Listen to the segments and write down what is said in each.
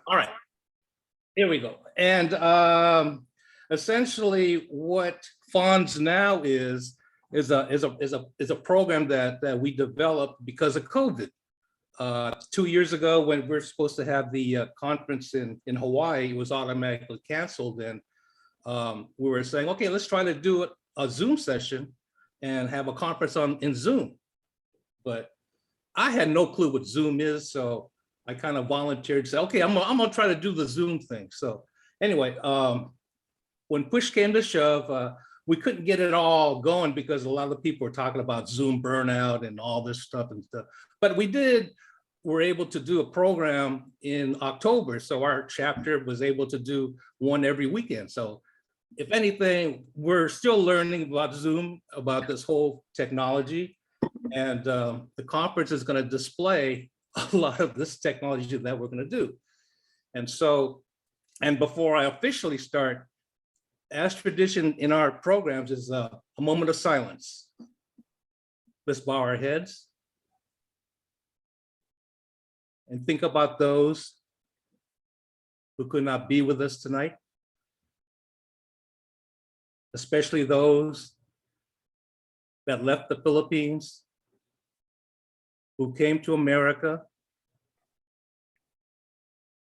All right, here we go. And essentially, what FANHS now is a program that we developed because of COVID. 2 years ago, when we were supposed to have the conference in Hawaii, it was automatically canceled, and we were saying, okay, let's try to do a Zoom session and have a conference in Zoom. But I had no clue what Zoom is, so I kind of volunteered to say, okay, I'm gonna try to do the Zoom thing. So anyway, when push came to shove, we couldn't get it all going because a lot of people were talking about Zoom burnout and all this stuff and stuff. But we're able to do a program in October. So our chapter was able to do one every weekend. So if anything, we're still learning about Zoom, about this whole technology. And the conference is going to display a lot of this technology that we're going to do. And so, and before I officially start, as tradition in our programs is a moment of silence. Let's bow our heads and think about those who could not be with us tonight, especially those that left the Philippines, who came to America,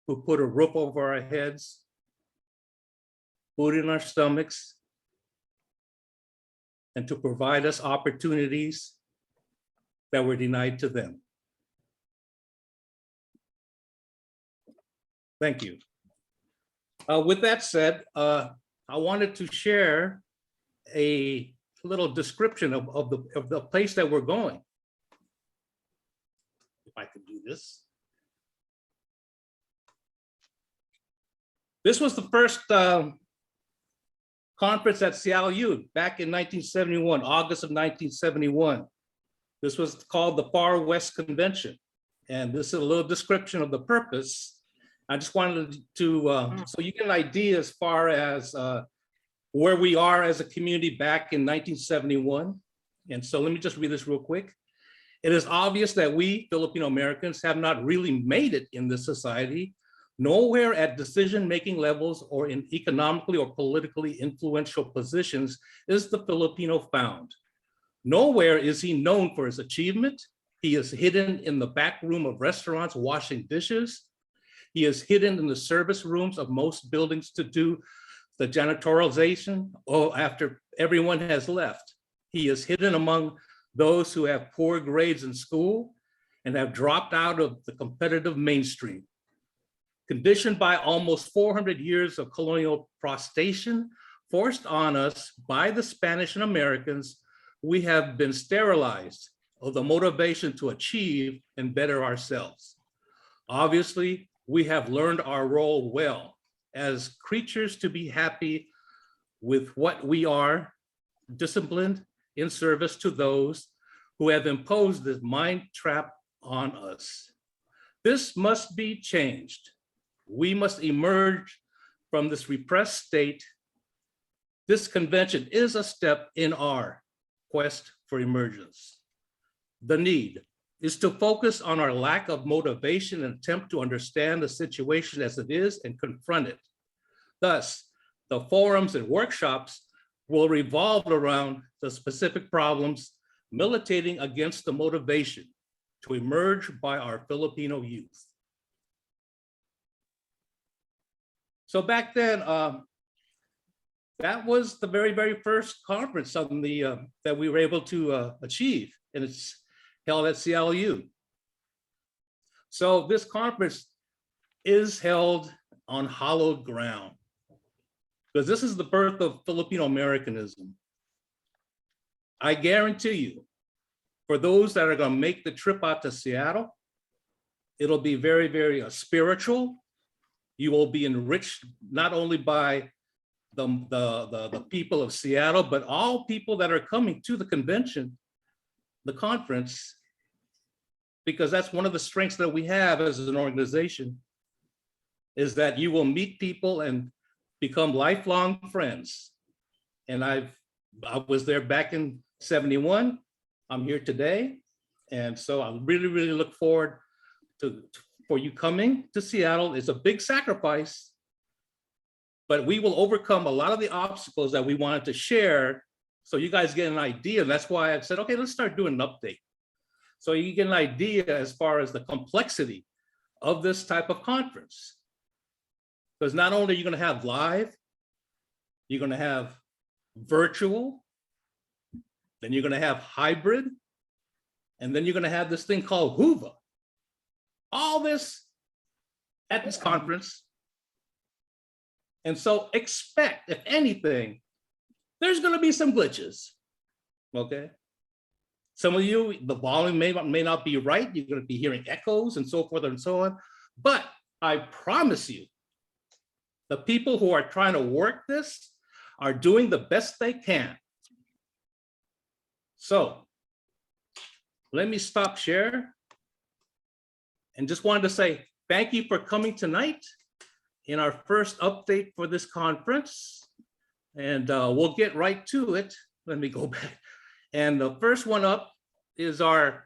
who put a roof over our heads, food in our stomachs, and to provide us opportunities that were denied to them. Thank you. With that said, I wanted to share a little description of the place that we're going. If I could do this. This was the first conference at Seattle U back in 1971, August of 1971. This was called the Far West Convention. And this is a little description of the purpose. I just wanted to, so you get an idea as far as where we are as a community back in 1971. And so let me just read this real quick. It is obvious that we Filipino Americans have not really made it in this society. Nowhere at decision-making levels or in economically or politically influential positions is the Filipino found. Nowhere is he known for his achievement. He is hidden in the back room of restaurants washing dishes. He is hidden in the service rooms of most buildings to do the janitorialization after everyone has left. He is hidden among those who have poor grades in school and have dropped out of the competitive mainstream. Conditioned by almost 400 years of colonial prostration forced on us by the Spanish and Americans, we have been sterilized of the motivation to achieve and better ourselves. Obviously, we have learned our role well as creatures to be happy with what we are, disciplined in service to those who have imposed this mind trap on us. This must be changed. We must emerge from this repressed state. This convention is a step in our quest for emergence. The need is to focus on our lack of motivation and attempt to understand the situation as it is and confront it. Thus, the forums and workshops will revolve around the specific problems militating against the motivation to emerge by our Filipino youth. So back then, that was the very, very first conference on that we were able to achieve, and it's held at Seattle U. So this conference is held on hallowed ground, because this is the birth of Filipino Americanism. I guarantee you, for those that are going to make the trip out to Seattle, it'll be very, very spiritual. You will be enriched not only by the people of Seattle, but all people that are coming to the convention, the conference, because that's one of the strengths that we have as an organization, is that you will meet people and become lifelong friends. And I was there back in 71. I'm here today. And so I really, really look forward to for you coming to Seattle. It's a big sacrifice, but we will overcome a lot of the obstacles that we wanted to share so you guys get an idea. That's why I said, okay, let's start doing an update. So you get an idea as far as the complexity of this type of conference. Because not only are you going to have live, you're going to have virtual, then you're going to have hybrid, and then you're going to have this thing called Hoover. All this at this conference. And so expect, if anything, there's going to be some glitches, okay? Some of you, the volume may not be right. You're going to be hearing echoes and so forth and so on. But I promise you, the people who are trying to work this are doing the best they can. So let me stop share and just wanted to say thank you for coming tonight in our first update for this conference. And we'll get right to it. Let me go back. And the first one up is our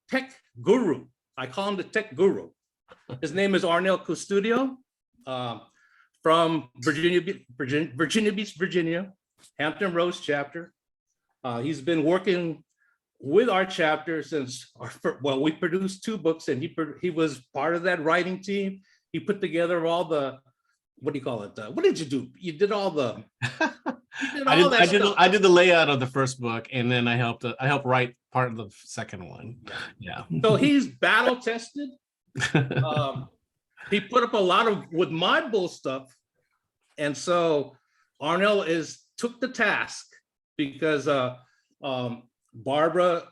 tech guru. I call him the tech guru. His name is Arnel Custodio from Virginia Beach, Virginia, Hampton Roads chapter. He's been working with our chapter since, well, we produced 2 books and he was part of that writing team. He put together all the, what do you call it? What did you do? You did all the, I did the layout of the first book, and then I helped write part of the second one. Yeah. So he's battle tested. He put up a lot of with module stuff, and so Arnel took the task because Barbara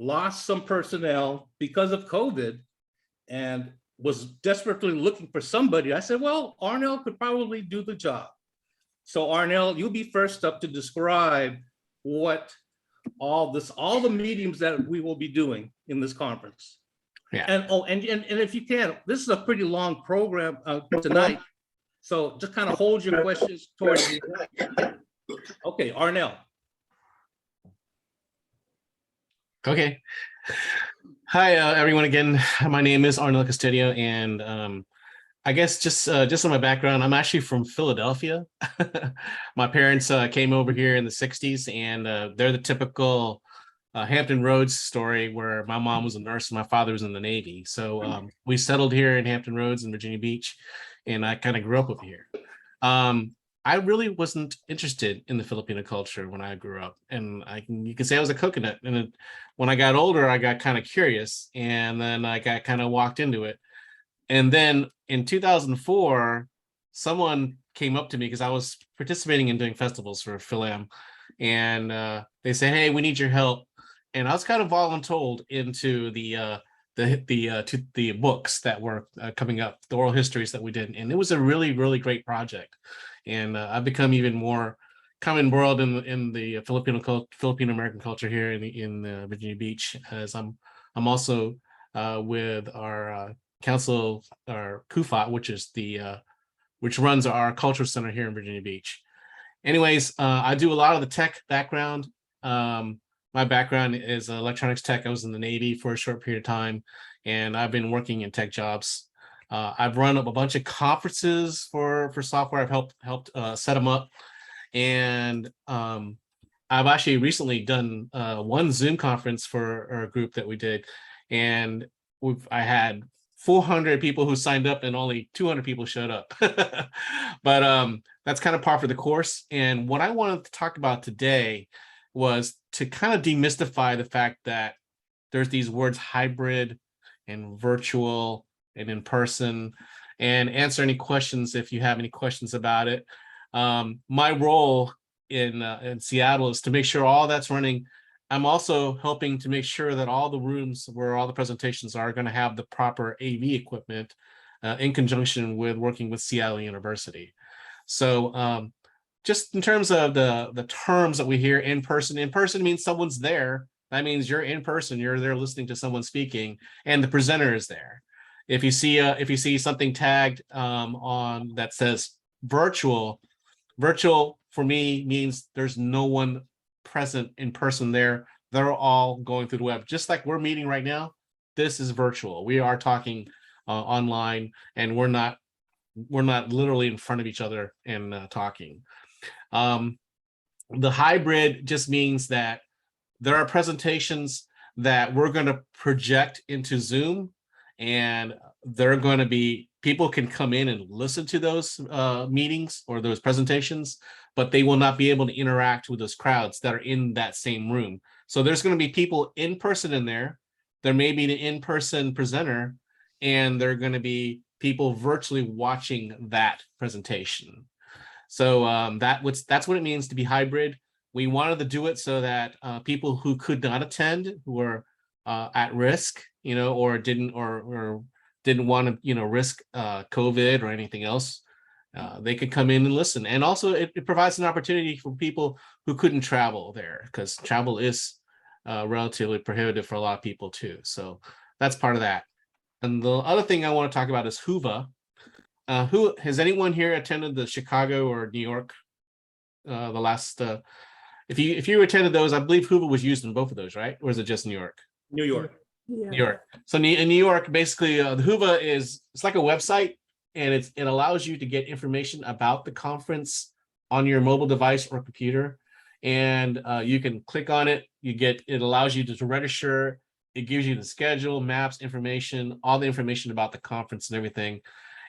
lost some personnel because of COVID, and was desperately looking for somebody. I said, well, Arnel could probably do the job. So Arnel, you'll be first up to describe what all the mediums that we will be doing in this conference. Yeah. And if you can, this is a pretty long program tonight. So just kind of hold your questions towards the end. Okay, Arnel. Okay. Hi, everyone. Again, my name is Arnel Custodio, and I guess just on my background, I'm actually from Philadelphia. My parents came over here in the 60s, and they're the typical Hampton Roads story where my mom was a nurse and my father was in the Navy. So we settled here in Hampton Roads in Virginia Beach, and I kind of grew up over here. I really wasn't interested in the Filipino culture when I grew up, and you can say I was a coconut. And when I got older, I got kind of curious, and then I got kind of walked into it. And then in 2004, someone came up to me because I was participating in doing festivals for Philam, and they say, "Hey, we need your help." And I was kind of voluntold into the books that were coming up, the oral histories that we did, and it was a really, really great project. And I've become even more embroiled in the Filipino American culture here in Virginia Beach, as I'm also with our council, our KUFAT, which runs our cultural center here in Virginia Beach. Anyways, I do a lot of the tech background. My background is electronics tech. I was in the Navy for a short period of time, and I've been working in tech jobs. I've run up a bunch of conferences for software. I've helped set them up, and I've actually recently done one Zoom conference for a group that we did, and I had 400 people who signed up and only 200 people showed up. But that's kind of par for the course. And what I wanted to talk about today was to kind of demystify the fact that there's these words hybrid and virtual and in person, and answer any questions if you have any questions about it. My role in Seattle is to make sure all that's running. I'm also helping to make sure that all the rooms where all the presentations are going to have the proper AV equipment in conjunction with working with Seattle University. So just in terms of the terms that we hear, in person means someone's there. That means you're in person, you're there listening to someone speaking, and the presenter is there. If you see something tagged on that says virtual for me means there's no one present in person there. They're all going through the web. Just like we're meeting right now, this is virtual. We are talking online, and we're not literally in front of each other and talking. The hybrid just means that there are presentations that we're going to project into Zoom, and they're going to be, people can come in and listen to those meetings or those presentations, but they will not be able to interact with those crowds that are in that same room. So there's going to be people in person in there. There may be an in-person presenter, and there are going to be people virtually watching that presentation. So that's what it means to be hybrid. We wanted to do it so that people who could not attend, who are at risk, or didn't want to, risk COVID or anything else, they could come in and listen. And also it provides an opportunity for people who couldn't travel there, because travel is relatively prohibitive for a lot of people too. So that's part of that. And the other thing I want to talk about is HUVA. Who has anyone here attended the Chicago or New York? The last, if you attended those, I believe HUVA was used in both of those, right? Or is it just New York? New York. Yeah. New York. So in New York, basically, the HUVA it's like a website, and it allows you to get information about the conference on your mobile device or computer, and you can click on it. It allows you to register. It gives you the schedule, maps, information, all the information about the conference and everything.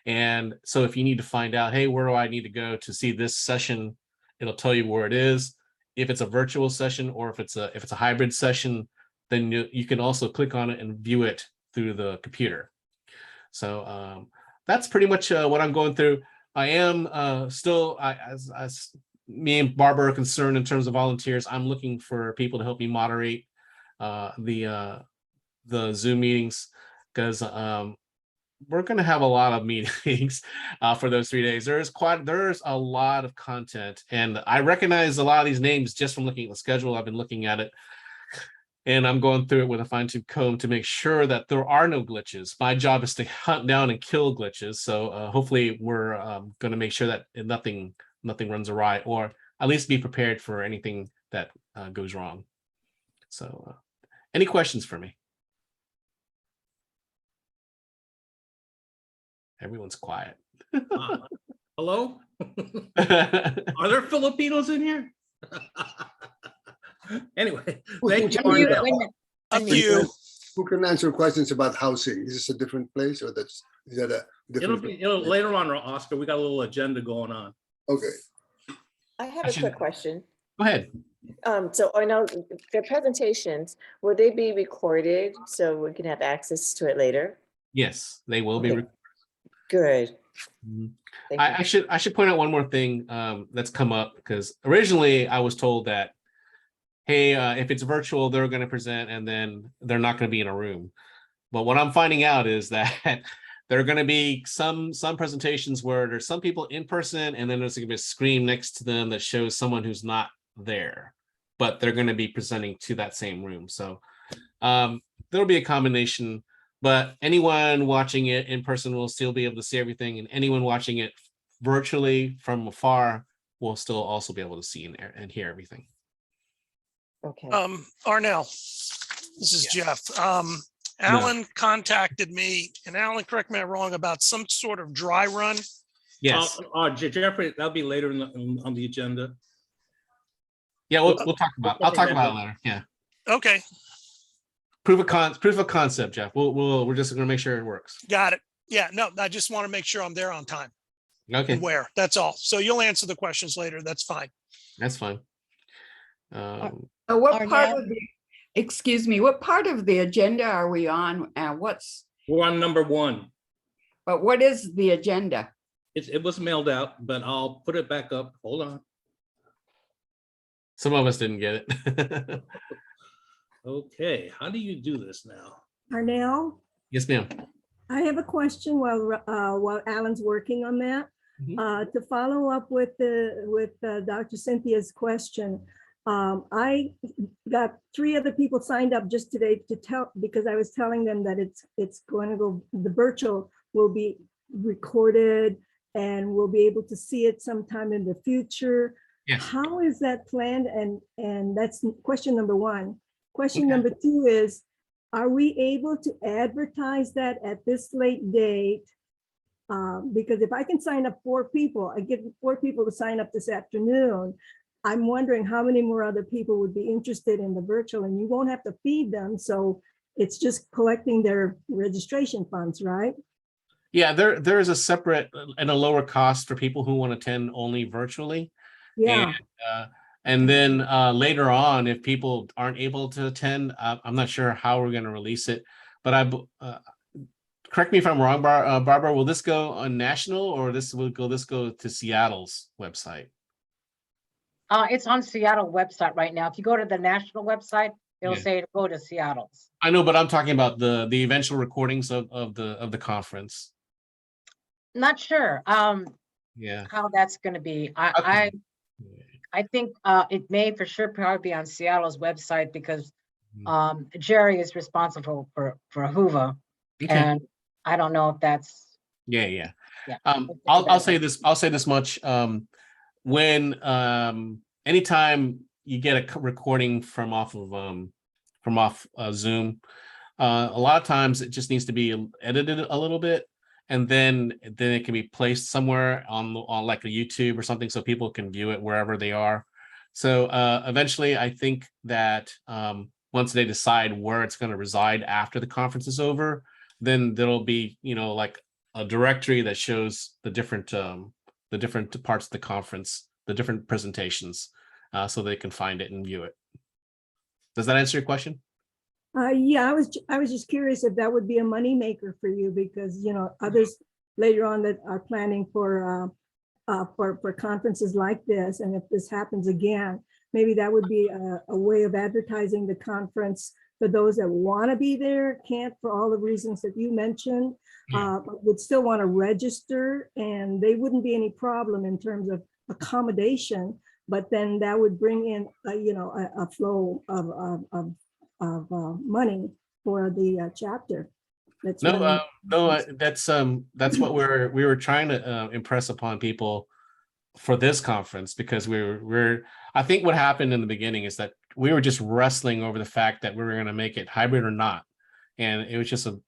And so if you need to find out, hey, where do I need to go to see this session, it'll tell you where it is. If it's a virtual session, or if it's a hybrid session, then you can also click on it and view it through the computer. So that's pretty much what I'm going through. I am still, as me and Barbara are concerned in terms of volunteers, I'm looking for people to help me moderate the Zoom meetings, because we're going to have a lot of meetings for those 3 days. There's a lot of content, and I recognize a lot of these names just from looking at the schedule. I've been looking at it, and I'm going through it with a fine-tooth comb to make sure that there are no glitches. My job is to hunt down and kill glitches. So hopefully we're going to make sure that nothing runs awry, or at least be prepared for anything that goes wrong. So any questions for me? Everyone's quiet. Hello? Are there Filipinos in here? Anyway, thank you. Arnell. A few. Who can answer questions about housing? Is this a different place, or is that a different? It'll be later on, Oscar. We got a little agenda going on. Okay. I have a quick question. Go ahead. So I know their presentations, will they be recorded so we can have access to it later? Yes, they will be. Okay. Good. Mhm. Thank you. I should point out one more thing that's come up, because originally I was told that, hey, if it's virtual, they're going to present and then they're not going to be in a room. But what I'm finding out is that there are going to be some presentations where there's some people in person, and then there's going to be a screen next to them that shows someone who's not there, but they're going to be presenting to that same room. So there'll be a combination. But anyone watching it in person will still be able to see everything, and anyone watching it virtually from afar will still also be able to see and hear everything. Okay. Arnell, this is Jeff. Alan contacted me, and Alan, correct me if I'm wrong, about some sort of dry run. Yes. Jeffrey, that'll be later on the agenda. Yeah, we'll talk about. I'll talk about it later. Yeah. Okay, Proof of concept, Jeff. We're just going to make sure it works. got it. Yeah, no, I just want to make sure I'm there on time. Okay, And where, that's all. So you'll answer the questions later. That's fine. that's fine. What part of the, excuse me, what part of the agenda are we on? We're on number 1. But what is the agenda? It was mailed out, but I'll put it back up. Hold on. Some of us didn't get it. Okay, how do you do this now? Arnell, Yes, ma'am. I have a question while Alan's working on that. To follow up with Dr. Cynthia's question, I got 3 other people signed up just today to tell, because I was telling them that it's going to go, the virtual will be recorded and we'll be able to see it sometime in the future. Yes. How is that planned? And that's question number 1. Question Okay. number 2 is, are we able to advertise that at this late date? Because if I can sign up 4 people, I get 4 people to sign up this afternoon. I'm wondering how many more other people would be interested in the virtual, and you won't have to feed them. So it's just collecting their registration funds, right? Yeah, there is a separate and a lower cost for people who want to attend only virtually. Yeah. And then later on, if people aren't able to attend, I'm not sure how we're going to release it. But correct me if I'm wrong, Barbara. Will this go on national, or this go to Seattle's website? It's on Seattle website right now. If you go to the national website, it'll Yeah. say to go to Seattle's. I know, but I'm talking about the eventual recordings of the conference. Not sure Yeah. how that's going to be. Okay. I think it may for sure probably be on Seattle's website because Jerry is responsible for Hoover, Okay. and I don't know if that's Yeah. yeah. I'll say this. I'll say this much. When anytime you get a recording from off Zoom, a lot of times it just needs to be edited a little bit, and then it can be placed somewhere on like a YouTube or something, so people can view it wherever they are. So eventually, I think that once they decide where it's going to reside after the conference is over, then there'll be like a directory that shows the different parts of the conference, the different presentations, so they can find it and view it. Does that answer your question? Yeah, I was just curious if that would be a moneymaker for you, because others later on that are planning for conferences like this, and if this happens again, maybe that would be a way of advertising the conference for those that want to be there, can't for all the reasons that you mentioned, but would still want to register, and they wouldn't be any problem in terms of accommodation. But then that would bring in a flow of money for the chapter. That's that's what we were trying to impress upon people for this conference, because I think what happened in the beginning is that we were just wrestling over the fact that we were going to make it hybrid or not, and it was just a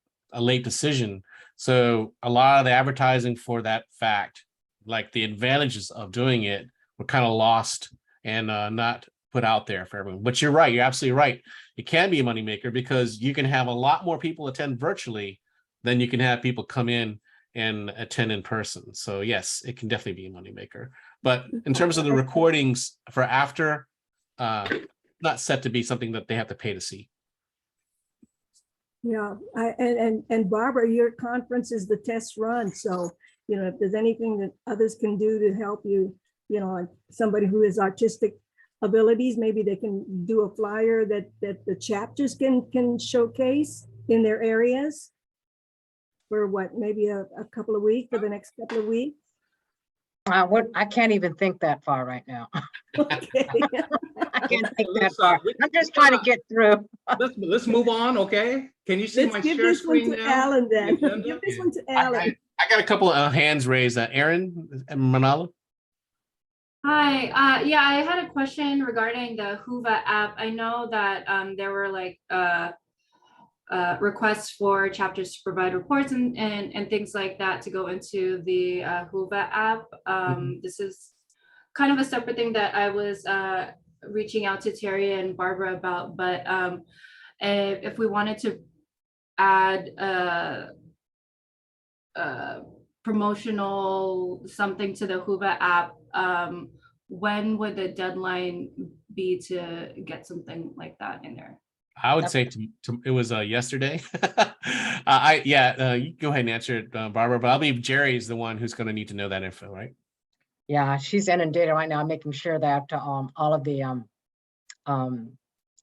late decision. So a lot of the advertising for that fact, like the advantages of doing it, were kind of lost and not put out there for everyone. But you're right. You're absolutely right. It can be a moneymaker because you can have a lot more people attend virtually than you can have people come in and attend in person. So yes, it can definitely be a moneymaker. But in terms of the recordings for after, not set to be something that they have to pay to see. Yeah, and Barbara, your conference is the test run. So, if there's anything that others can do to help you, like somebody who has artistic abilities, maybe they can do a flyer that the chapters can showcase in their areas for maybe a couple of weeks, for the next couple of weeks. I can't even think that far right now. Okay. I can't think that far. I'm just trying to get through. Let's move on, okay? Can you see my Let's give share this one screen to now? Alan then. The agenda? Give this one to Alan. I got a couple of hands raised. Aaron and Manala. Hi, yeah, I had a question regarding the Hoover app. I know that there were like requests for chapters to provide reports and things like that to go into the Hoover app. This is kind of a separate thing that I was reaching out to Terry and Barbara about, but if we wanted to add promotional something to the Hoover app, when would the deadline be to get something like that in there? I would say it was yesterday. You go ahead and answer it, Barbara, but I believe Jerry is the one who's going to need to know that info, right? Yeah, she's inundated right now, making sure that all of the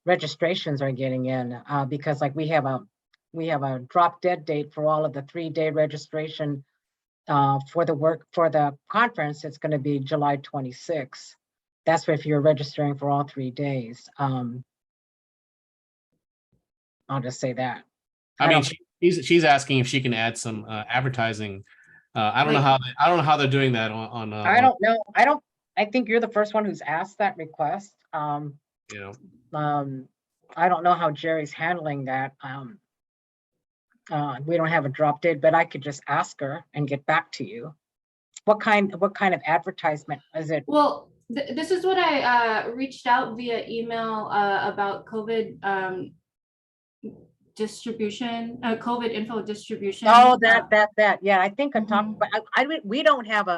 registrations are getting in, because like we have a drop dead date for all of the 3-day registration for the conference. It's going to be July 26th. That's if you're registering for all 3 days. I'll just say that. I mean, she's asking if she can add some advertising. I don't know how they're doing that on. I don't know. I think you're the first one who's asked that request. I don't know how Jerry's handling that. We don't have a drop dead, but I could just ask her and get back to you. What kind of advertisement is it? Well, this is what I reached out via email about COVID distribution, COVID info distribution. Oh, that. Yeah, I think I talked, Mhm. but we don't have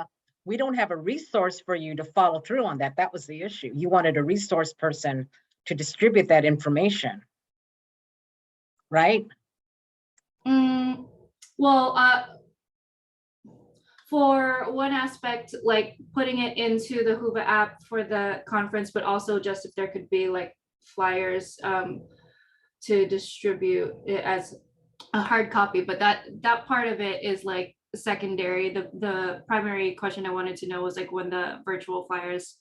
a resource for you to follow through on that. That was the issue. You wanted a resource person to distribute that information, right? Well, for one aspect, like putting it into the Hoover app for the conference, but also just if there could be like flyers to distribute it as a hard copy. But that part of it is like secondary. The primary question I wanted to know was like when the virtual flyers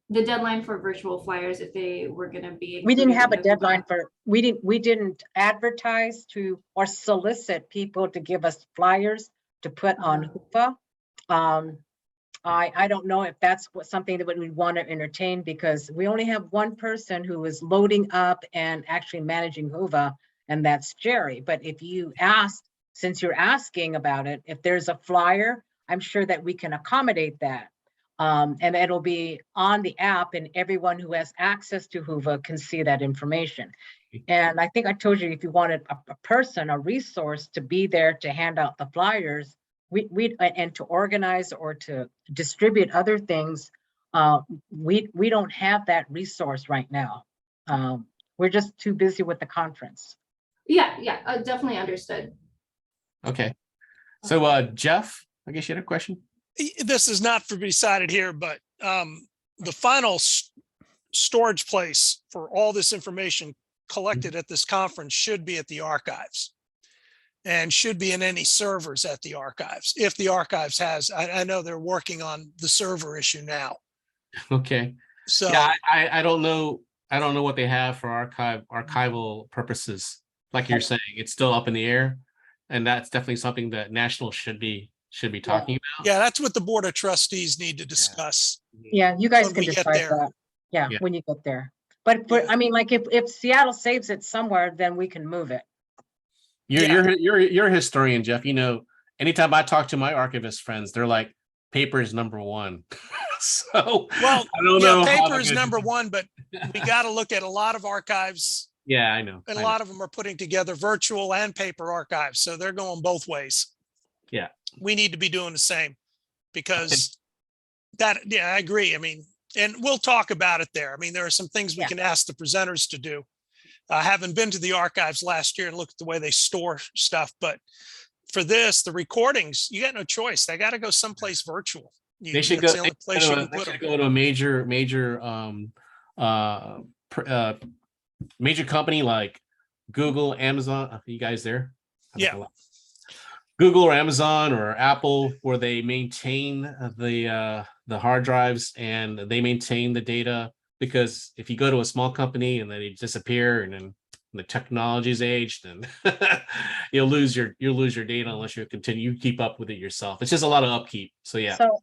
the deadline for virtual flyers, if they were going to be. We didn't included have in a the Hoover deadline app. for, we didn't advertise to or solicit people to give us flyers to put on Hoover. I don't know if that's something that we want to entertain, because we only have one person who is loading up and actually managing Hoover, and that's Jerry. But if you ask, since you're asking about it, if there's a flyer, I'm sure that we can accommodate that. And it'll be on the app, and everyone who has access to Hoover can see that information. And I think I told you, if you wanted a person, a resource to be there to hand out the flyers, and to organize or to distribute other things, we don't have that resource right now. We're just too busy with the conference. Yeah, definitely understood. Okay. So Jeff, I guess you had a question. This is not for be decided here, but the final storage place for all this information collected at this conference should be at the archives, and should be in any servers at the archives. If the archives has, I know they're working on the server issue now. Okay. So yeah, I don't know. I don't know what they have for archival purposes. Like you're saying, it's still up in the air, and that's definitely something that National should be talking about. yeah, that's what the Board of Trustees need to discuss. Yeah, you guys When can we get decide there. that. Yeah, Yeah. when you get there. But Yeah. I mean, like if Seattle saves it somewhere, then we can move it. You're a historian, Jeff. You know, anytime I talk to my archivist friends, they're like, paper is number one. So Well, I don't yeah, know how paper they're is gonna number do one, but we got to look at a lot of archives, Yeah, I know. and I a know. lot of them are putting together virtual and paper archives. So they're going both ways. Yeah. We need to be doing the same, because yeah, I agree. I mean, and we'll talk about it there. I mean, there are some things we Yeah. can ask the presenters to do. Having been to the archives last year and looked at the way they store stuff, but for this, the recordings, you got no choice. They got to go someplace virtual. They should go. That's the only place you can They put should them. go to a major major company like Google, Amazon. Are you guys there? Yeah. Google or Amazon or Apple, where they maintain the hard drives and they maintain the data. Because if you go to a small company and they disappear, and then the technology's aged, then you'll lose your data unless you keep up with it yourself. It's just a lot of upkeep. So yeah. So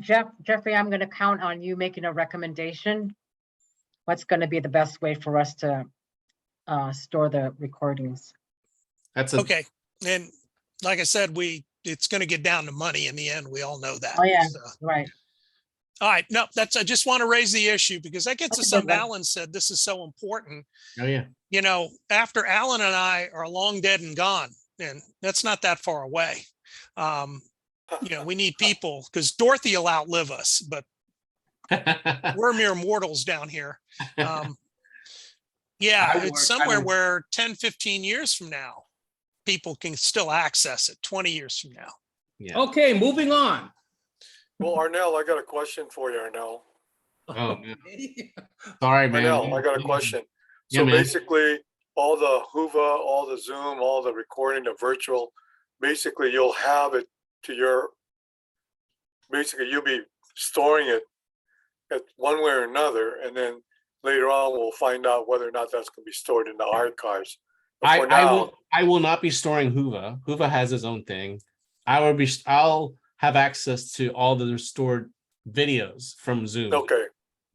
Jeffrey, I'm going to count on you making a recommendation. What's going to be the best way for us to store the recordings? That's Okay. And like I said, it's going to get down to money in the end. We all know that. Oh yeah, So, right. all right. No, I just want to raise the issue, because that gets to That's a good something one. Alan said. This is so important. Oh yeah. You know, after Alan and I are long dead and gone, and that's not that far away. You know, we need people, because Dorothy will outlive us, but we're mere mortals down here. Yeah, it's somewhere where 10, 15 years from now, people can still access it, 20 years from now. Yeah. Okay, moving on. Well, Arnell, I got a question for you, Arnell. Oh, man. Sorry, man. Arnell, I got a question. Yeah, So man. basically, all the Hoover, all the Zoom, all the recording, the virtual, basically you'll have it to your, basically you'll be storing it at one way or another, and then later on we'll find out whether or not that's going to be stored in the archives. But for now, I will not be storing Hoover. Hoover has his own thing. I'll have access to all the stored videos from Zoom. okay.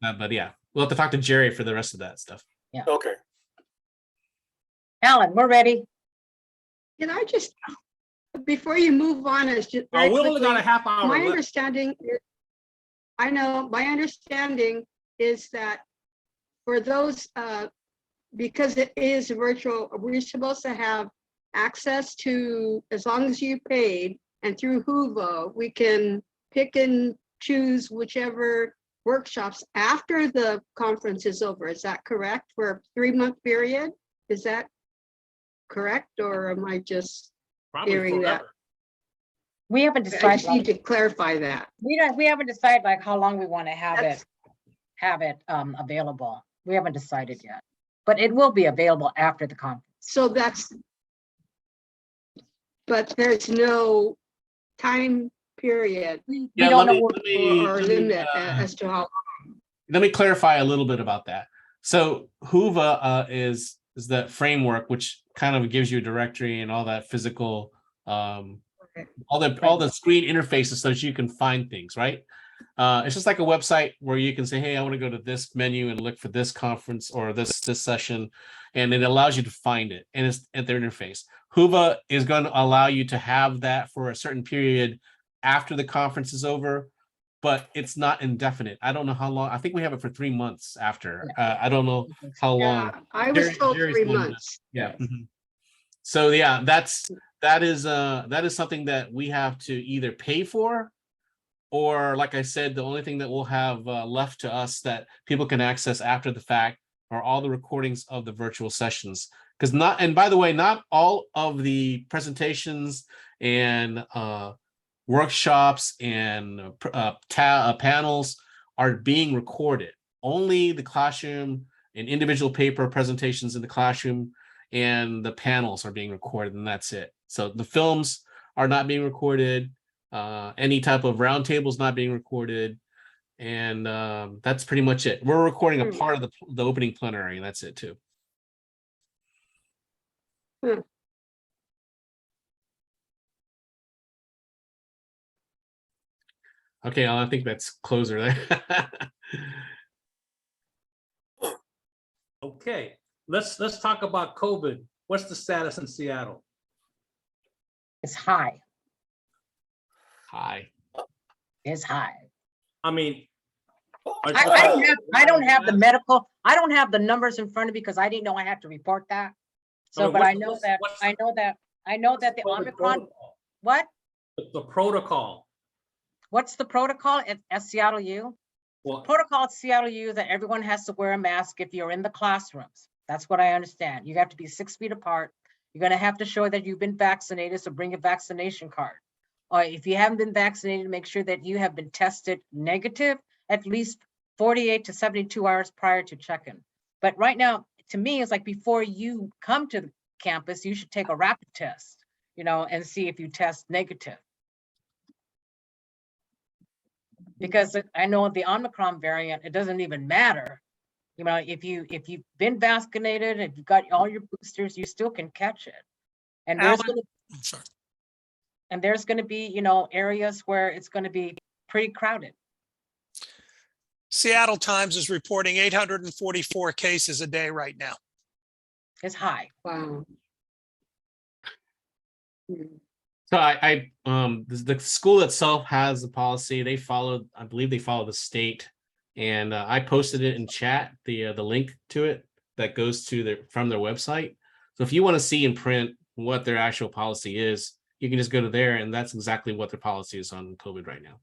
But yeah, we'll have to talk to Jerry for the rest of that stuff. Okay. Alan, we're ready. Can I just, before you move on, is just We very only got a quickly, half hour my left. understanding, I know, my understanding is that for those, because it is virtual, we're supposed to have access to, as long as you paid, and through Hoover, we can pick and choose whichever workshops after the conference is over. Is that correct? For a 3-month period? Is that correct, or am I just Probably hearing that? forever. We haven't I decided. just need to clarify that. We haven't decided like how long we want to have That's- it available. We haven't decided yet, but it will be available after the conference. So that's, but there's no time period We Yeah, don't let know. me, or limit as to how. let me clarify a little bit about that. So Hoover is that framework which kind of gives you a directory and all that physical, all the screen interfaces so that you can find things, right? It's just like a website where you can say, hey, I want to go to this menu and look for this conference or this session, and it allows you to find it, and it's at their interface. Hoover is going to allow you to have that for a certain period after the conference is over, but it's not indefinite. I don't know how long. I think we have it for 3 months after. I don't know how long. Yeah, I was told Jerry's 3 one of the- months. Yeah. Mhm. So yeah, that is something that we have to either pay for, or like I said, the only thing that we'll have left to us that people can access after the fact are all the recordings of the virtual sessions. Because and by the way, not all of the presentations and workshops and panels are being recorded. Only the classroom and individual paper presentations in the classroom and the panels are being recorded, and that's it. So the films are not being recorded. Any type of roundtables not being recorded, and that's pretty much it. We're recording a part of the opening plenary, and that's it too. Okay, I think that's closer there. Okay, let's talk about COVID. What's the status in Seattle? It's high. Hi. It's high. I mean, I don't have the medical. I don't have the numbers in front of me because I didn't know I had to report that. So, but I know that the Omicron. What? The protocol. What's the protocol at Seattle U? Well, Protocol at Seattle U that everyone has to wear a mask if you're in the classrooms. That's what I understand. You have to be 6 feet apart. You're going to have to show that you've been vaccinated, so bring a vaccination card. Or if you haven't been vaccinated, make sure that you have been tested negative at least 48 to 72 hours prior to check-in. But right now, to me, it's like before you come to the campus, you should take a rapid test, and see if you test negative. Because I know the Omicron variant, it doesn't even matter. If you've been vaccinated, if you've got all your boosters, you still can catch it. And there's going to be, areas where it's going to be pretty crowded. Seattle Times is reporting 844 cases a day right now. It's high. Wow. So the school itself has a policy. They follow, I believe they follow the state, and I posted it in chat, the link to it that goes to from their website. So if you want to see in print what their actual policy is, you can just go to there, and that's exactly what their policy is on COVID right now.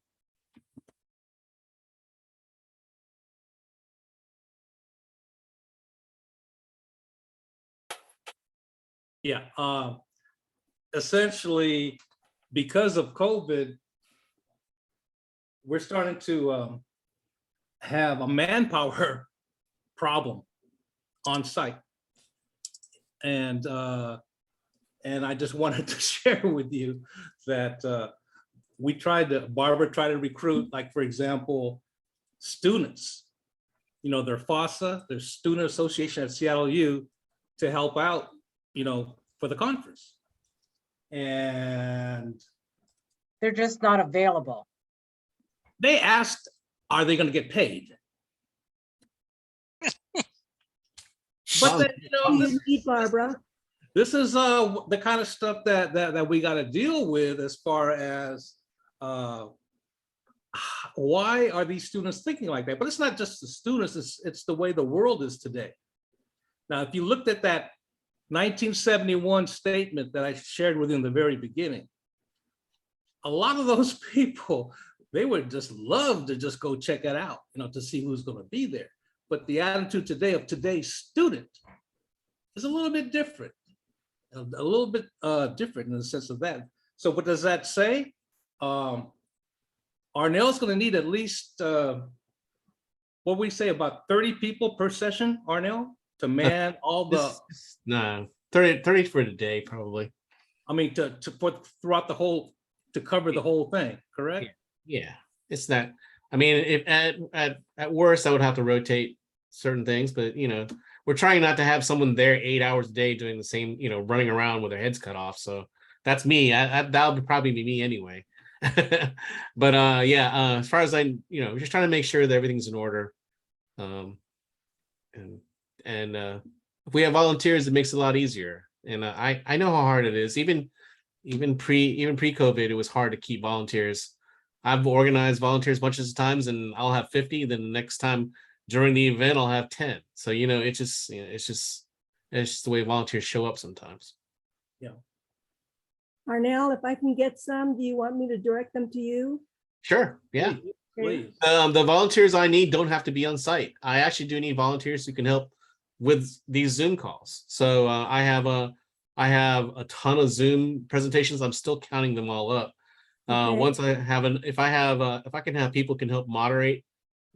Yeah, essentially, because of COVID, we're starting to have a manpower problem on site. And I just wanted to share with you that Barbara tried to recruit, like, for example, students, their FASA, their Student Association at Seattle U, to help out, for the conference. And they're just not available. They asked, are they going to get paid? But then, What do you need, Barbara? this is the kind of stuff that we got to deal with as far as why are these students thinking like that? But it's not just the students, it's the way the world is today. Now, if you looked at that 1971 statement that I shared with you in the very beginning, a lot of those people, they would just love to just go check it out, to see who's going to be there. But the attitude today of today's student is a little bit different, different in the sense of that. So what does that say? Arnell's going to need at least, what we say, about 30 people per session, Arnell, to man all the. No, 30 for the day, probably. I mean, to put throughout the whole, to cover the whole thing, correct? Yeah, it's that. I mean, if at worst, I would have to rotate certain things, but we're trying not to have someone there 8 hours a day doing the same, running around with their heads cut off. So that's me. That would probably be me anyway. But as far as just trying to make sure that everything's in order. And if we have volunteers, it makes it a lot easier. And I know how hard it is. Even pre-COVID, it was hard to keep volunteers. I've organized volunteers bunches of times, and I'll have 50. Then the next time during the event, I'll have 10. So it's just the way volunteers show up sometimes. Yeah. Arnell, if I can get some, do you want me to direct them to you? Sure. Yeah. Please. The volunteers I need don't have to be on site. I actually do need volunteers who can help with these Zoom calls. So I have a ton of Zoom presentations. I'm still counting them all up. Okay. Once I have if I can have people can help moderate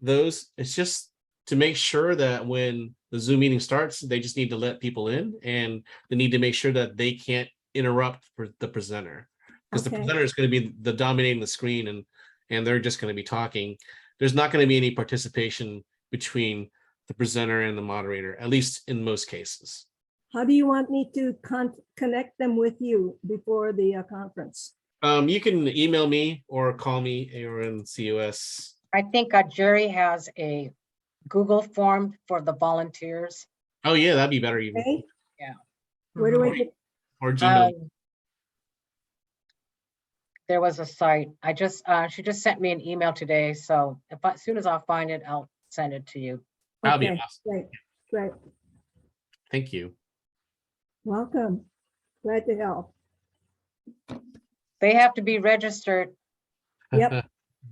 those, it's just to make sure that when the Zoom meeting starts, they just need to let people in, and they need to make sure that they can't interrupt for the presenter, because the presenter is going to be the dominating the screen, and they're just going to be talking. There's not going to be any participation between the presenter and the moderator, at least in most cases. How do you want me to connect them with you before the conference? You can email me or call me or in COS. I think Jerry has a Google form for the volunteers. Oh yeah, that'd be better even. Okay. Yeah. Where do I get? Or Gmail. There was a site. She just sent me an email today. So as soon as I find it, I'll send it to you. That'd be Okay, awesome. great. Thank you. Welcome. Glad to help. They have to be registered. Yep,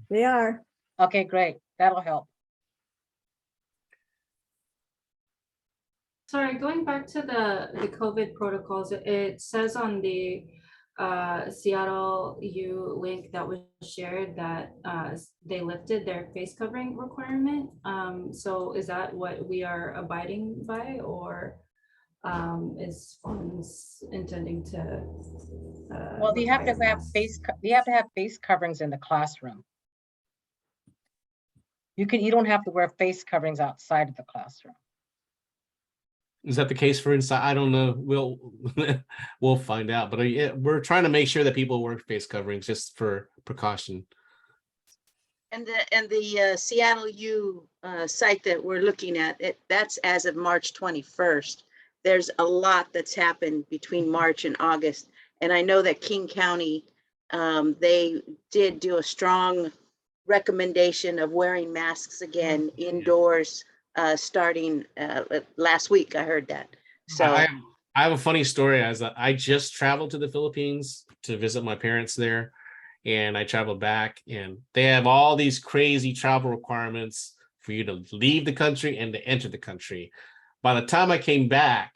they are. Okay, great. That'll help. Sorry, going back to the COVID protocols, it says on the Seattle U link that was shared that they lifted their face covering requirement. So is that what we are abiding by, or is FANHS intending to? Well, you have to require have masks? face coverings in the classroom. You don't have to wear face coverings outside of the classroom. Is that the case for inside? I don't know. We'll find out. But we're trying to make sure that people wear face coverings just for precaution. And the Seattle U site that we're looking at, that's as of March 21st. There's a lot that's happened between March and August. And I know that King County, they did do a strong recommendation of wearing masks again indoors starting last week. I heard that. So I have a funny story. I just traveled to the Philippines to visit my parents there, and I traveled back, and they have all these crazy travel requirements for you to leave the country and to enter the country. By the time I came back,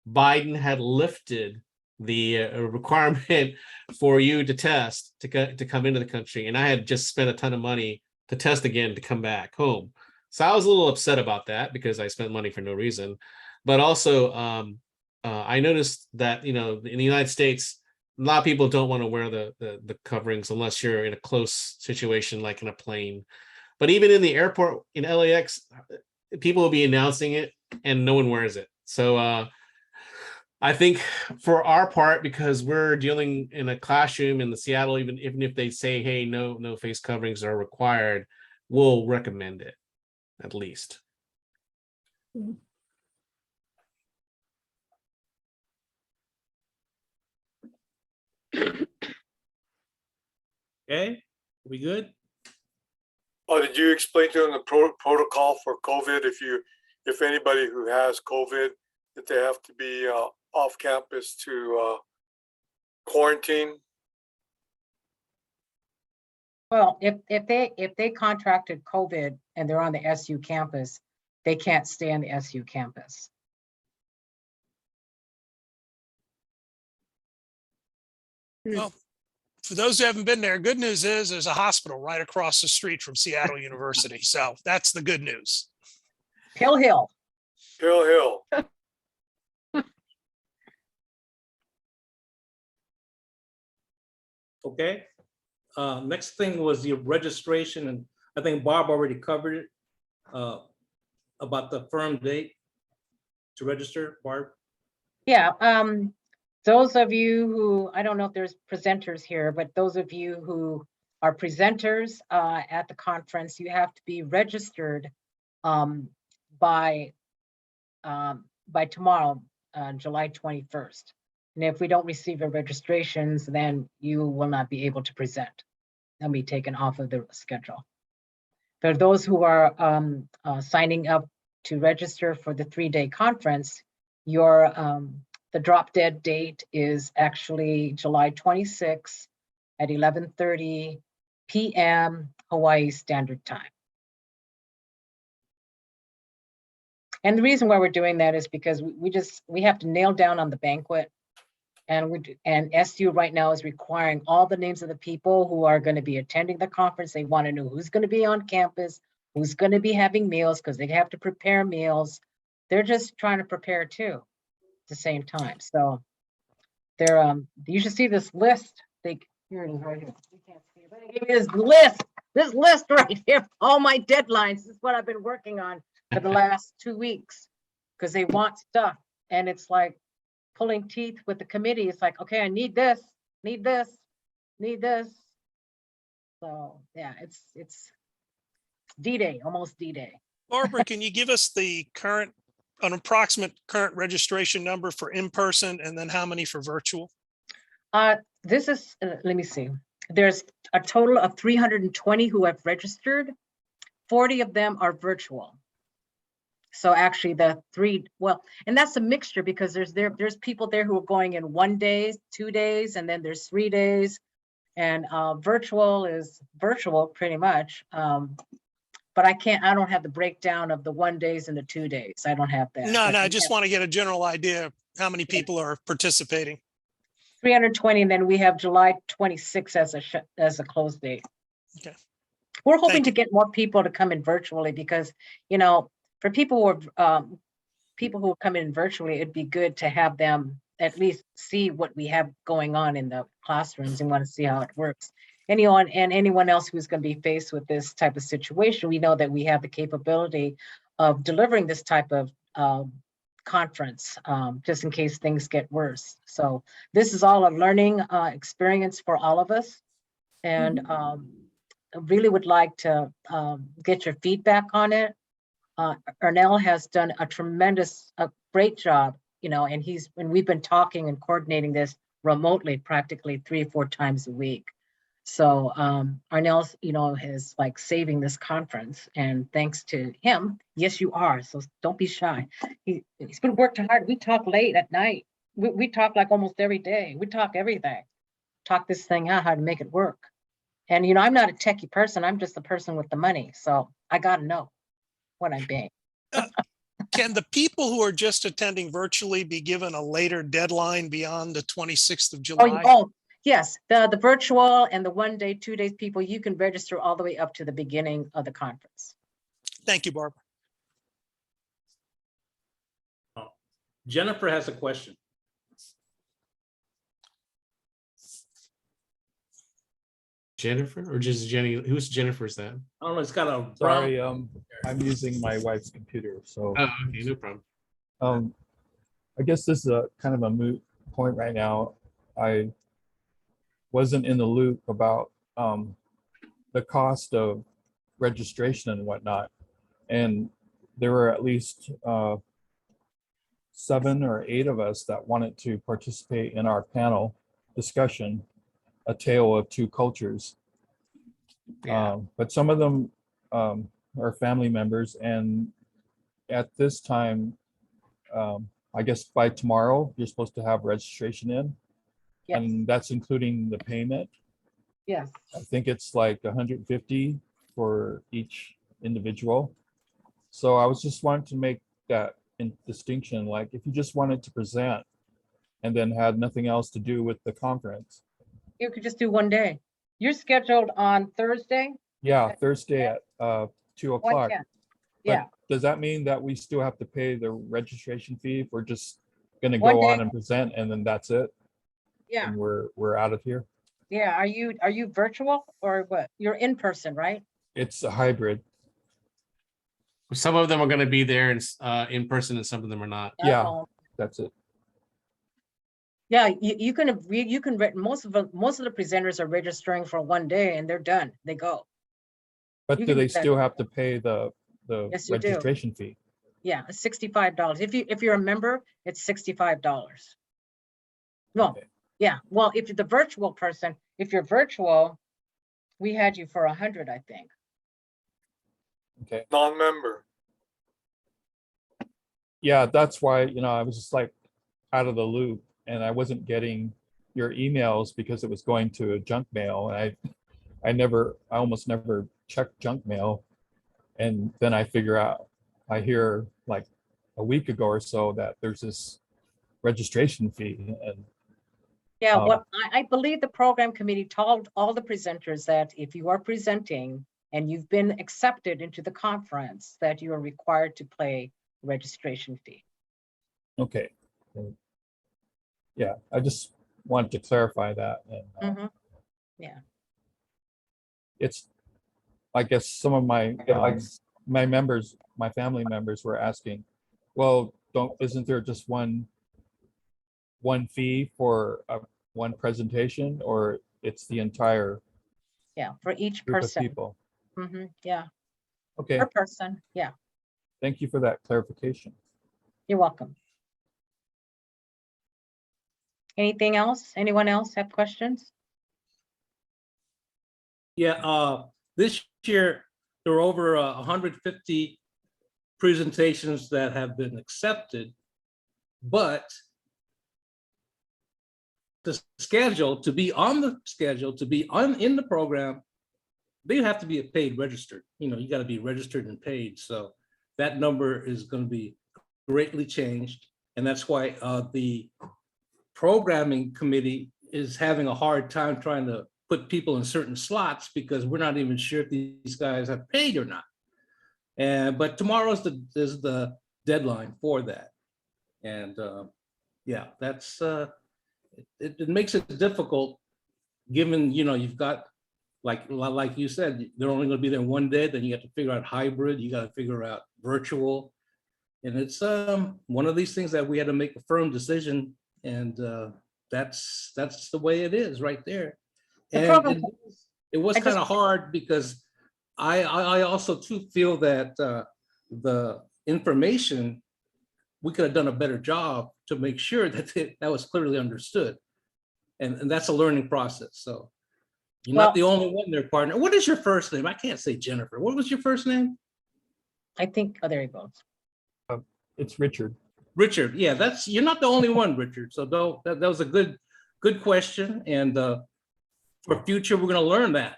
Biden had lifted the requirement for you to test to come into the country, and I had just spent a ton of money to test again to come back home. So I was a little upset about that because I spent money for no reason. But also, I noticed that in the United States, a lot of people don't want to wear the coverings unless you're in a close situation, like in a plane. But even in the airport in LAX, people will be announcing it, and no one wears it. So I think for our part, because we're dealing in a classroom in the Seattle, even if they say, hey, no face coverings are required, we'll recommend it at least. Okay, we good? Oh, did you explain to them the protocol for COVID? If anybody who has COVID, that they have to be off campus to quarantine? Well, if they contracted COVID and they're on the SU campus, they can't stay on the SU campus. Well, for those who haven't been there, good news is there's a hospital right across the street from Seattle University. So that's the good news. Pill Hill. Hill Hill. Okay. Next thing was the registration, and I think Barb already covered it about the firm date to register. Barb? Yeah, those of you who, I don't know if there's presenters here, but those of you who are presenters at the conference, you have to be registered by tomorrow, July 21st. And if we don't receive your registrations, then you will not be able to present. They'll be taken off of the schedule. For those who are signing up to register for the 3-day conference, the drop dead date is actually July 26th at 11:30 p.m. Hawaii Standard Time. And the reason why we're doing that is because we have to nail down on the banquet. And SU right now is requiring all the names of the people who are going to be attending the conference. They want to know who's going to be on campus, who's going to be having meals, because they have to prepare meals. They're just trying to prepare too at the same time. So they're you should see this list. Here it is right here. You can't see it, but they gave me this list right here, all my deadlines. This is what I've been working on for the last 2 weeks, because they want stuff. And it's like pulling teeth with the committee. It's like, okay, I need this, need this, need this. So yeah, it's D-Day, almost D-Day. Barbara, can you give us an approximate current registration number for in-person, and then how many for virtual? This is, let me see. There's a total of 320 who have registered. 40 of them are virtual. So actually and that's a mixture, because there's people there who are going in 1 day, 2 days, and then there's 3 days. And virtual is virtual pretty much. But I don't have the breakdown of the 1 days and the 2 days. I don't have that. No, I just want to get a general idea of how many people are participating. 320, and then we have July 26th as a close date. Okay. We're hoping to get more people to come in virtually, because, for people who come in virtually, it'd be good to have them at least see what we have going on in the classrooms and want to see how it works. Anyone else who's going to be faced with this type of situation, we know that we have the capability of delivering this type of conference, just in case things get worse. So this is all a learning experience for all of us. And I really would like to get your feedback on it. Ernell has done a great job, and we've been talking and coordinating this remotely practically 3 or 4 times a week. So Arnell's, is like saving this conference, and thanks to him, yes, you are. So don't be shy. He's been working hard. We talk late at night. We talk like almost every day. We talk everything. Talk this thing out, how to make it work. And, I'm not a techie person. I'm just the person with the money. So I got to know what I'm being. Can the people who are just attending virtually be given a later deadline beyond the 26th of July? Oh, yes. The virtual and the 1 day, 2 days people, you can register all the way up to the beginning of the conference. Thank you, Barbara. Jennifer has a question. Jennifer, or just Jenny? Who's Jennifer's that? I don't know, it's got a Sorry, I'm using my wife's computer, so. Oh, okay, no problem. I guess this is a kind of a moot point right now. I wasn't in the loop about the cost of registration and whatnot. And there were at least 7 or 8 of us that wanted to participate in our panel discussion, a tale of two cultures. Yeah. But some of them are family members, and at this time, I guess by tomorrow, you're supposed to have registration in, Yes, and that's including the payment. yes. I think it's like 150 for each individual. So I was just wanting to make that distinction, like if you just wanted to present and then had nothing else to do with the conference. You could just do one day. You're scheduled on Thursday, Yeah, Thursday at 2 o'clock. 1:10. But Yeah, does that mean that we still have to pay the registration fee if we're just gonna One go on day. and present and then that's it? yeah, And we're out of here? yeah. Are you virtual or what? You're in person, right? It's a hybrid. Some of them are going to be there in person, and some of them are not. Yeah, Uh-oh. that's it. Yeah, you can most of the presenters are registering for one day and they're done. They go. But You do can they do that. still have to pay the Yes, you do. registration fee? Yeah, it's $65. If you're a member, it's $65. No, Okay. yeah. Well, if you're the virtual person, if you're virtual, we had you for 100, I think. Okay. Non-member. Yeah, that's why, I was just like out of the loop and I wasn't getting your emails because it was going to a junk mail. And I almost never checked junk mail. And then I hear like a week ago or so that there's this registration fee and Yeah, well, I believe the program committee told all the presenters that if you are presenting and you've been accepted into the conference, that you are required to pay registration fee. okay. Yeah, I just wanted to clarify that. And Yeah. it's, I guess some of my members, my family members were asking, well, isn't there just one fee for one presentation, or it's the entire Yeah, for each group of person. people? Yeah, Okay, per person. Yeah, thank you for that clarification. you're welcome. Anything else? Anyone else have questions? Yeah, this year, there are over 150 presentations that have been accepted, but the schedule, to be on the schedule, to be in the program, they have to be paid registered. You got to be registered and paid. So that number is going to be greatly changed. And that's why the programming committee is having a hard time trying to put people in certain slots because we're not even sure if these guys have paid or not. But tomorrow is the deadline for that. And yeah, that's it makes it difficult given, you've got, like you said, they're only going to be there one day, then you have to figure out hybrid, you got to figure out virtual. And it's one of these things that we had to make a firm decision, and that's the way it is right there. And it was kind of hard because I also too feel that the information, we could have done a better job to make sure that that was clearly understood. And that's a learning process. So you're not the only one there, partner. What is your first name? I can't say Jennifer. What was your first name? I think, oh, there he goes. It's Richard. Richard, yeah, you're not the only one, Richard. So that was a good question. And for future, we're going to learn that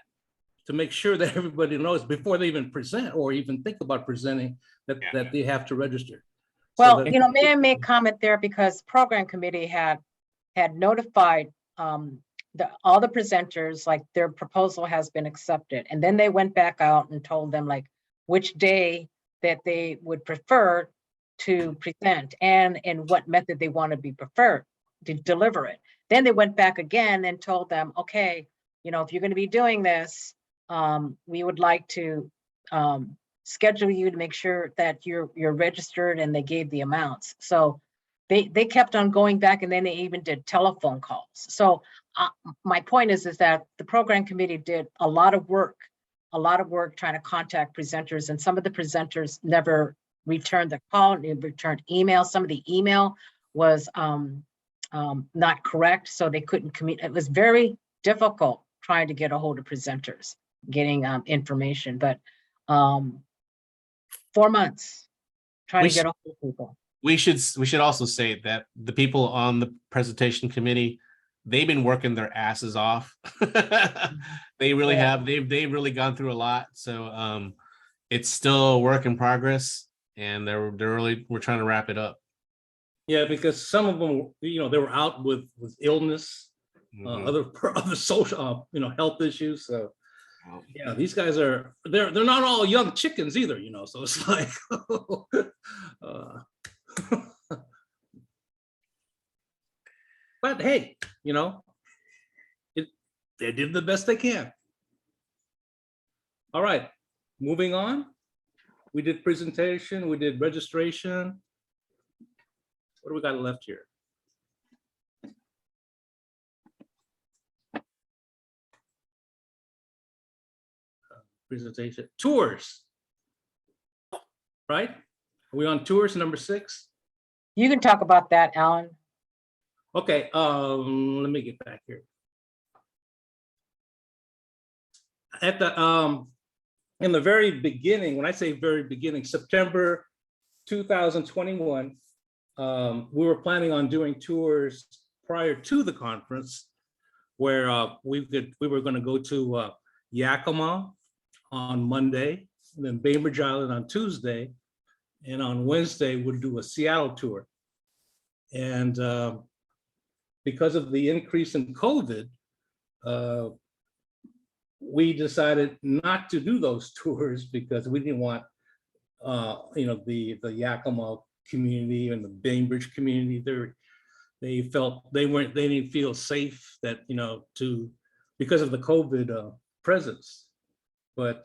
to make sure that everybody knows before they even present or even think about presenting that they have to register. Well, may I make comment there, because program committee had notified all the presenters, like their proposal has been accepted. And then they went back out and told them like which day that they would prefer to present and in what method they want to be preferred to deliver it. Then they went back again and told them, okay, if you're going to be doing this, we would like to schedule you to make sure that you're registered, and they gave the amounts. So they kept on going back, and then they even did telephone calls. So my point is that the program committee did a lot of work trying to contact presenters, and some of the presenters never returned the call, they returned email. Some of the email was not correct, so they couldn't communicate. It was very difficult trying to get a hold of presenters, getting information, but 4 months trying We to get a hold of people. We should also say that the people on the presentation committee, they've been working their asses off. They really have. They've really gone through a lot. So it's still a work in progress, and we're trying to wrap it up. Yeah, because some of them, they were out with illness, other social, health issues. So yeah, these guys they're not all young chickens either, So it's like, but hey, they did the best they can. All right, moving on. We did presentation, we did registration. What do we got left here? Presentation, tours. Right? Are we on tours number 6? You can talk about that, Alan. Okay, let me get back here. At the in the very beginning, when I say very beginning, September 2021, we were planning on doing tours prior to the conference, where we were going to go to Yakima on Monday, and then Bainbridge Island on Tuesday, and on Wednesday we'll do a Seattle tour. And because of the increase in COVID, we decided not to do those tours because we didn't want, the Yakima community and the Bainbridge community. They felt they didn't feel safe that because of the COVID presence. But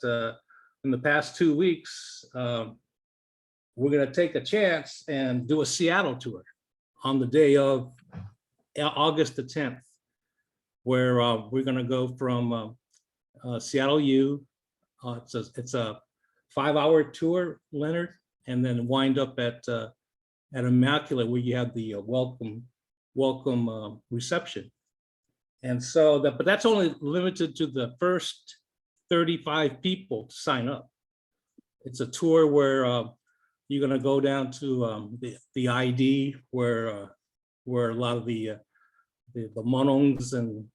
in the past 2 weeks, we're going to take a chance and do a Seattle tour on the day of August the 10th, where we're going to go from Seattle U. It's a 5-hour tour, Leonard, and then wind up at Immaculate, where you have the welcome reception. And so but that's only limited to the first 35 people to sign up. It's a tour where you're going to go down to the ID, where a lot of the Monongs and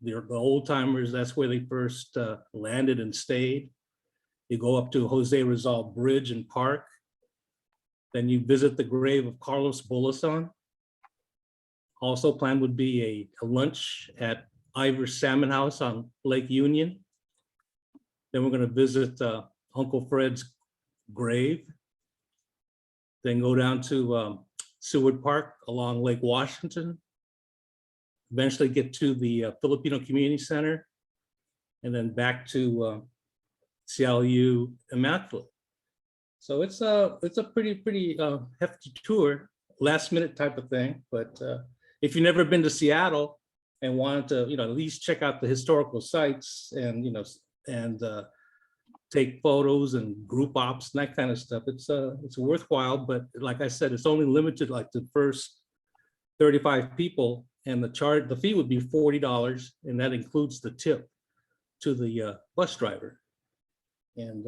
the old timers, that's where they first landed and stayed. You go up to Jose Rizal Bridge and Park. Then you visit the grave of Carlos Bolason. Also planned would be a lunch at Ivor's Salmon House on Lake Union. Then we're going to visit Uncle Fred's grave. Then go down to Seward Park along Lake Washington. Eventually get to the Filipino Community Center, and then back to Seattle U Immaculate. So it's a pretty hefty tour, last minute type of thing. But if you've never been to Seattle and wanted to, at least check out the historical sites and take photos and group ops and that kind of stuff, it's worthwhile. But like I said, it's only limited like the first 35 people, and the fee would be $40, and that includes the tip to the bus driver. And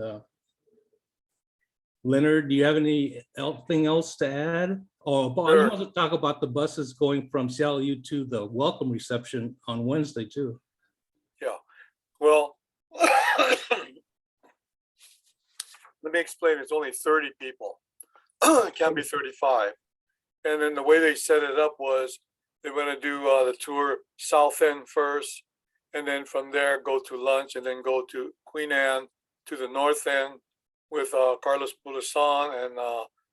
Leonard, do you have anything else to add? Or Bob, you want to talk about the buses going from Seattle U to the welcome reception on Wednesday too? Yeah, well, let me explain. It's only 30 people. It can be 35. And then the way they set it up was they're going to do the tour South End first, and then from there go to lunch, and then go to Queen Anne to the North End with Carlos Bulason and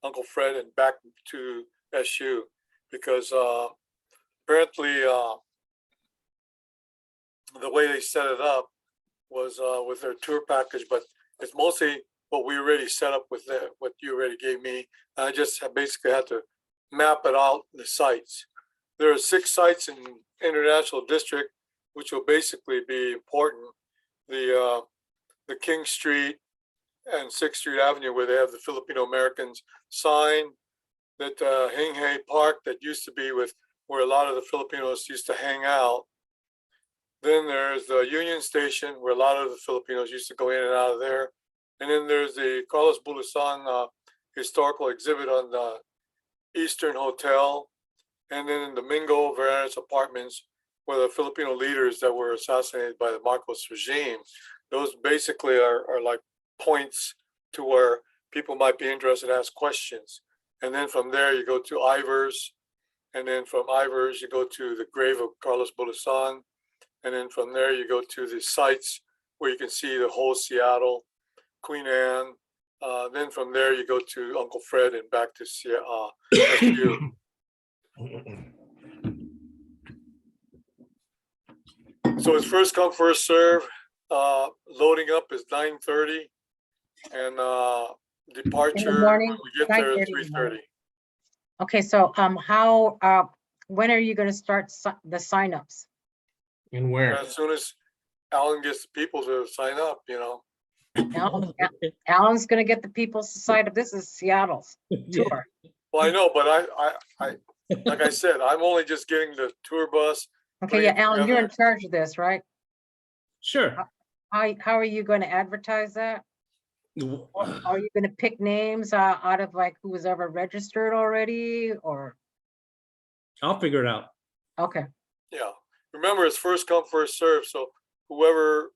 Uncle Fred, and back to SU, because apparently the way they set it up was with their tour package, but it's mostly what we already set up with what you already gave me. I just basically had to map it out, the sites. There are 6 sites in International District, which will basically be important. The King Street and 6th Street Avenue, where they have the Filipino Americans sign, that Hing Hay Park that used to be with where a lot of the Filipinos used to hang out. Then there's the Union Station, where a lot of the Filipinos used to go in and out of there. And then there's the Carlos Bulosan historical exhibit on the Eastern Hotel. And then in the Mingo Verandas Apartments, where the Filipino leaders that were assassinated by the Marcos regime, those basically are like points to where people might be interested to ask questions. And then from there, you go to Ivers. And then from Ivers, you go to the grave of Carlos Bulosan. And then from there, you go to the sites where you can see the whole Seattle, Queen Anne. Then from there, you go to Uncle Fred and back to SU. So it's first come, first serve. Loading up is 9:30, and departure morning, when we get there 9:30 at in the 3:30. morning. Okay, so when are you going to start the signups? And where? As soon as Alan gets the people to sign up, you know. Alan's going to get the people to sign up. This is Seattle's tour. Well, I know, but I like I said, I'm only just getting the tour bus. Okay, yeah, Alan, you're in charge of this, right? Sure. How are you going to advertise that? Or are you going to pick names out of like who was ever registered already, or? I'll figure it out. Okay. Yeah. Remember, it's first come, first serve. So whatever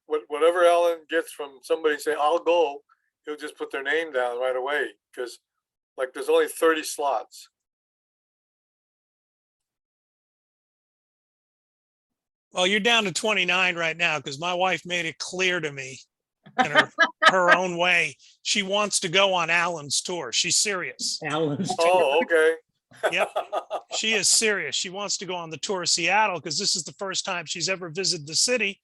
Alan gets from somebody say, I'll go, he'll just put their name down right away, because like there's only 30 slots. Well, you're down to 29 right now because my wife made it clear to me in her own way. She wants to go on Alan's tour. She's serious. Alan's Oh, okay. Yep. She is serious. She wants to go on the tour of Seattle because this is the first time she's ever visited the city.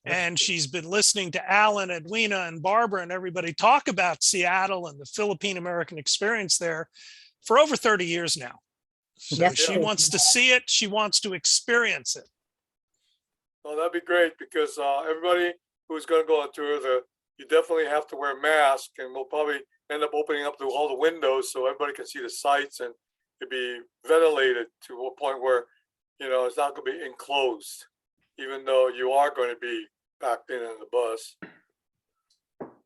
And she's been listening to Alan, Edwina, and Barbara and everybody talk about Seattle and the Philippine American experience there for over 30 years now. So Yes, she yes. wants to see it. She wants to experience it. Well, that'd be great, because everybody who's going to go on tour, you definitely have to wear a mask, and we'll probably end up opening up all the windows so everybody can see the sights, and it'd be ventilated to a point where, you know, it's not going to be enclosed, even though you are going to be packed in the bus.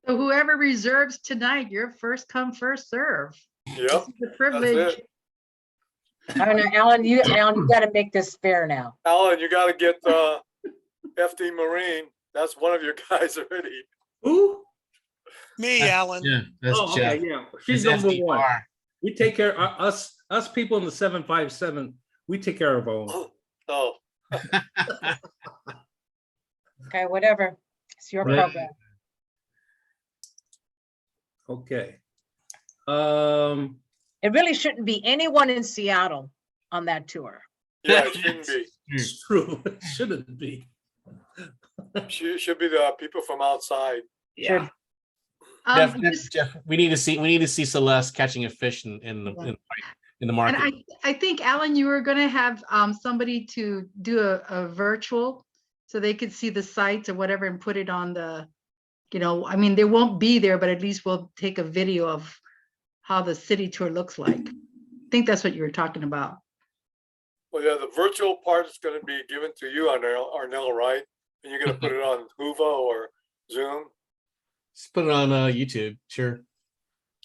So whoever reserves tonight, you're first come, first serve. Yep, This is a privilege. that's it. I don't know, Alan, you got to make this fair now. Alan, you got to get FD Marine. That's one of your guys already. Who? Me, Alan. Yeah, that's Oh, Jeff. okay, yeah. She's It's number one. FDR. We take care of us people in the 757. We take care of our own. Oh, Okay, whatever. It's your Right. program. Okay. It really shouldn't be anyone in Seattle on that tour. yeah, it shouldn't be. It's true. It shouldn't be. Should be the people from outside. Yeah. Jeff, we need to see Celeste catching a fish in the market. And I think, Alan, you were going to have somebody to do a virtual so they could see the sites or whatever and put it on the, you know, I mean, they won't be there, but at least we'll take a video of how the city tour looks like. I think that's what you were talking about. Well, yeah, the virtual part is going to be given to you, Arnell, right? And you're going to put it on Huva or Zoom. Just put it on YouTube, sure.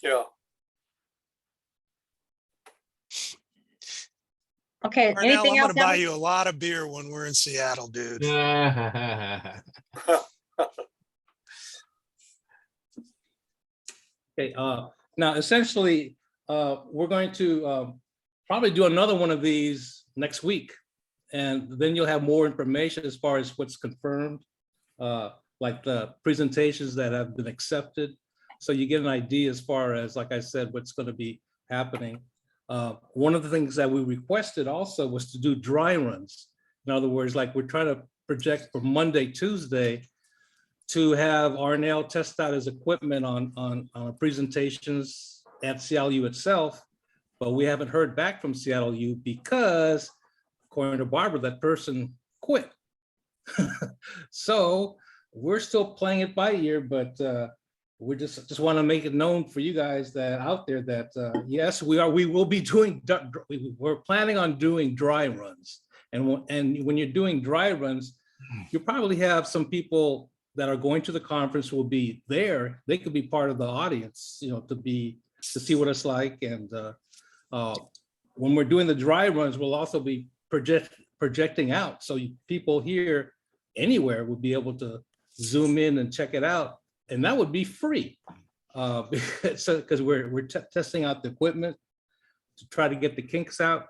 Yeah. Okay, Arnell, anything I'm else? going to buy Alan? you a lot of beer when we're in Seattle, dude. Okay. Now, essentially, we're going to probably do another one of these next week, and then you'll have more information as far as what's confirmed, like the presentations that have been accepted. So you get an idea as far as, like I said, what's going to be happening. One of the things that we requested also was to do dry runs. In other words, like we're trying to project for Monday, Tuesday, to have Arnell test out his equipment on presentations at CLU itself, but we haven't heard back from CLU because, according to Barbara, that person quit. So we're still playing it by ear, but we just want to make it known for you guys that out there that yes, we will be doing, we're planning on doing dry runs. And when you're doing dry runs, you probably have some people that are going to the conference will be there. They could be part of the audience, you know, to see what it's like. And when we're doing the dry runs, we'll also be projecting out. So people here anywhere would be able to zoom in and check it out. And that would be free because we're testing out the equipment to try to get the kinks out.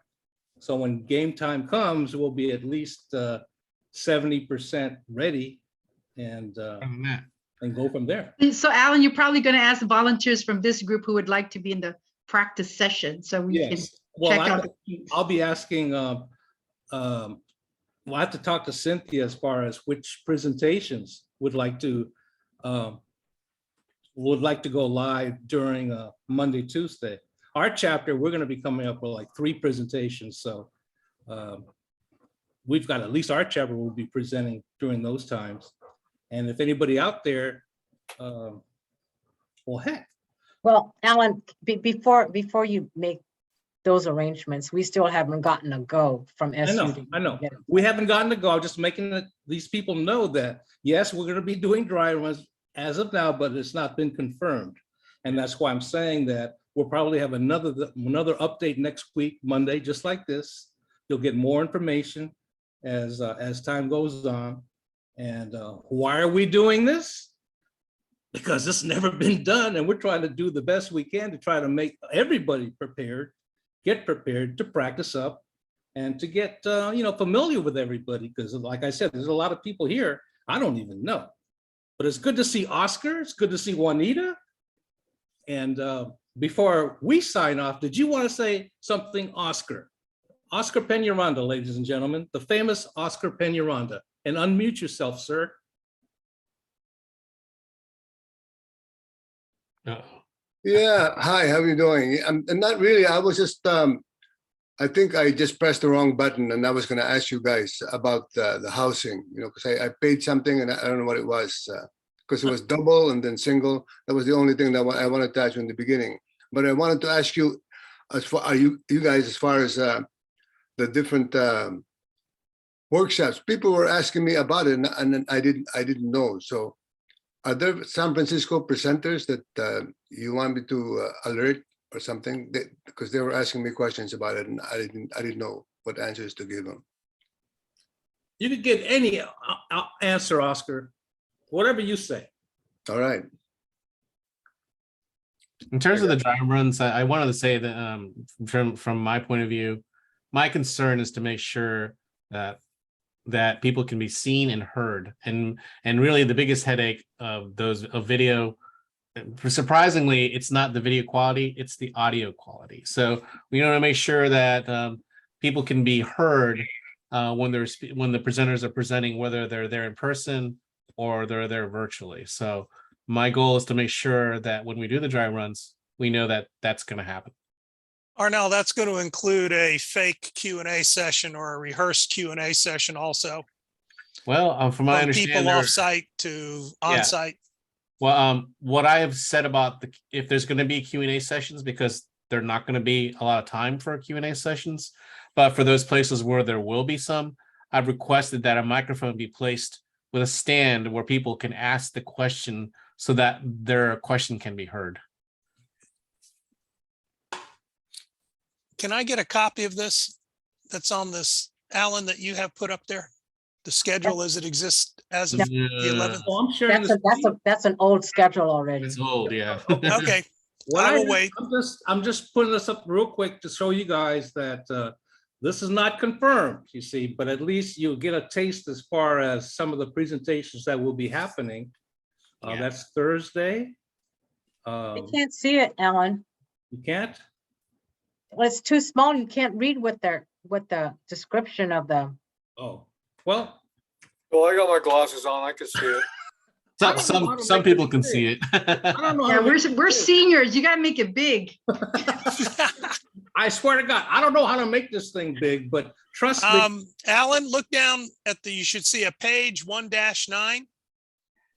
So when game time comes, we'll be at least 70% ready and go from there. So Alan, you're probably going to ask volunteers from this group who would like to be in the practice session, so we can check out. I'll be asking, we'll have to talk to Cynthia as far as which presentations would like to go live during Monday, Tuesday. Our chapter, we're going to be coming up with like 3 presentations. So we've got at least our chapter will be presenting during those times. And if anybody out there, well, heck. Well, Alan, before you make those arrangements, we still haven't gotten a go from SU. I know. We haven't gotten a go. I'm just making these people know that, yes, we're going to be doing dry runs as of now, but it's not been confirmed. And that's why I'm saying that we'll probably have another update next week, Monday, just like this. You'll get more information as time goes on. And why are we doing this? Because it's never been done, and we're trying to do the best we can to try to make everybody prepared, get prepared to practice up, and to get familiar with everybody. Because, like I said, there's a lot of people here I don't even know. But it's good to see Oscar. It's good to see Juanita. And before we sign off, did you want to say something, Oscar? Oscar Peñaranda, ladies and gentlemen, the famous Oscar Peñaranda. And unmute yourself, sir. Yeah, hi, how are you doing? I'm not really, I was just, I think I just pressed the wrong button, and I was gonna ask you guys about the housing, because I paid something and I don't know what it was, because it was double and then single. That was the only thing that I wanted to ask you in the beginning. But I wanted to ask you, as far you guys, as far as the different workshops, people were asking me about it, and I didn't know. So are there San Francisco presenters that you want me to alert or something? Because they were asking me questions about it, and I didn't know what answers to give them. You could give any answer, Oscar, whatever you say. All right. In terms of the dry runs, I wanted to say that from my point of view, my concern is to make sure that people can be seen and heard, and really the biggest headache of video, surprisingly, it's not the video quality, it's the audio quality. So we want to make sure that people can be heard when the presenters are presenting, whether they're there in person or they're there virtually. So my goal is to make sure that when we do the dry runs, we know that that's going to happen. Arnell, that's going to include a fake Q&A session or a rehearsed Q&A session also. Well, from my understanding, people off-site to on-site. Well, what I have said about if there's going to be Q&A sessions, because they're not going to be a lot of time for Q&A sessions, but for those places where there will be some, I've requested that a microphone be placed with a stand where people can ask the question so that their question can be heard. Can I get a copy of this that's on this, Alan, that you have put up there? The schedule as it exists as of the 11th? Oh, I'm sharing that's an old schedule already. It's old, yeah. Okay, I will wait. I'm just putting this up real quick to show you guys that this is not confirmed, you see, but at least you'll get a taste as far as some of the presentations that will be happening. That's Thursday. I can't see it, Alan. You can't? Well, it's too small. You can't read what the description of the. Oh, well. Well, I got my glasses on. I can see it. Some people can see it. I don't know. Yeah, we're seniors. You gotta make it big. I swear to God, I don't know how to make this thing big, but trust me. Alan, look down at you should see a page 1-9.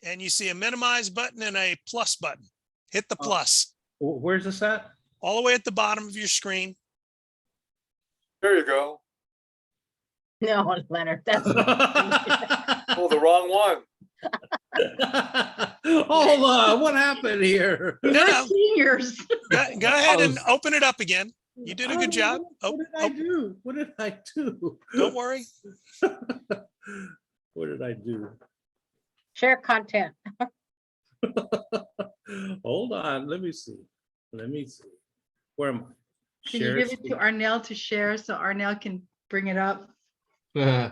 and you see a minimize button and a plus button. Hit the plus Where's this at? all the way at the bottom of your screen. There you go. No, Leonard, that's. Oh, the wrong one. Hold on, what happened here? No, We're no. seniors. Go ahead and open it up again. You did a good job. What did I do? What did I do? Don't worry. What did I do? Share content. Hold on, let me see. Let me see. Where am I? Can you give it to Arnell to share so Arnell can bring it up? Okay,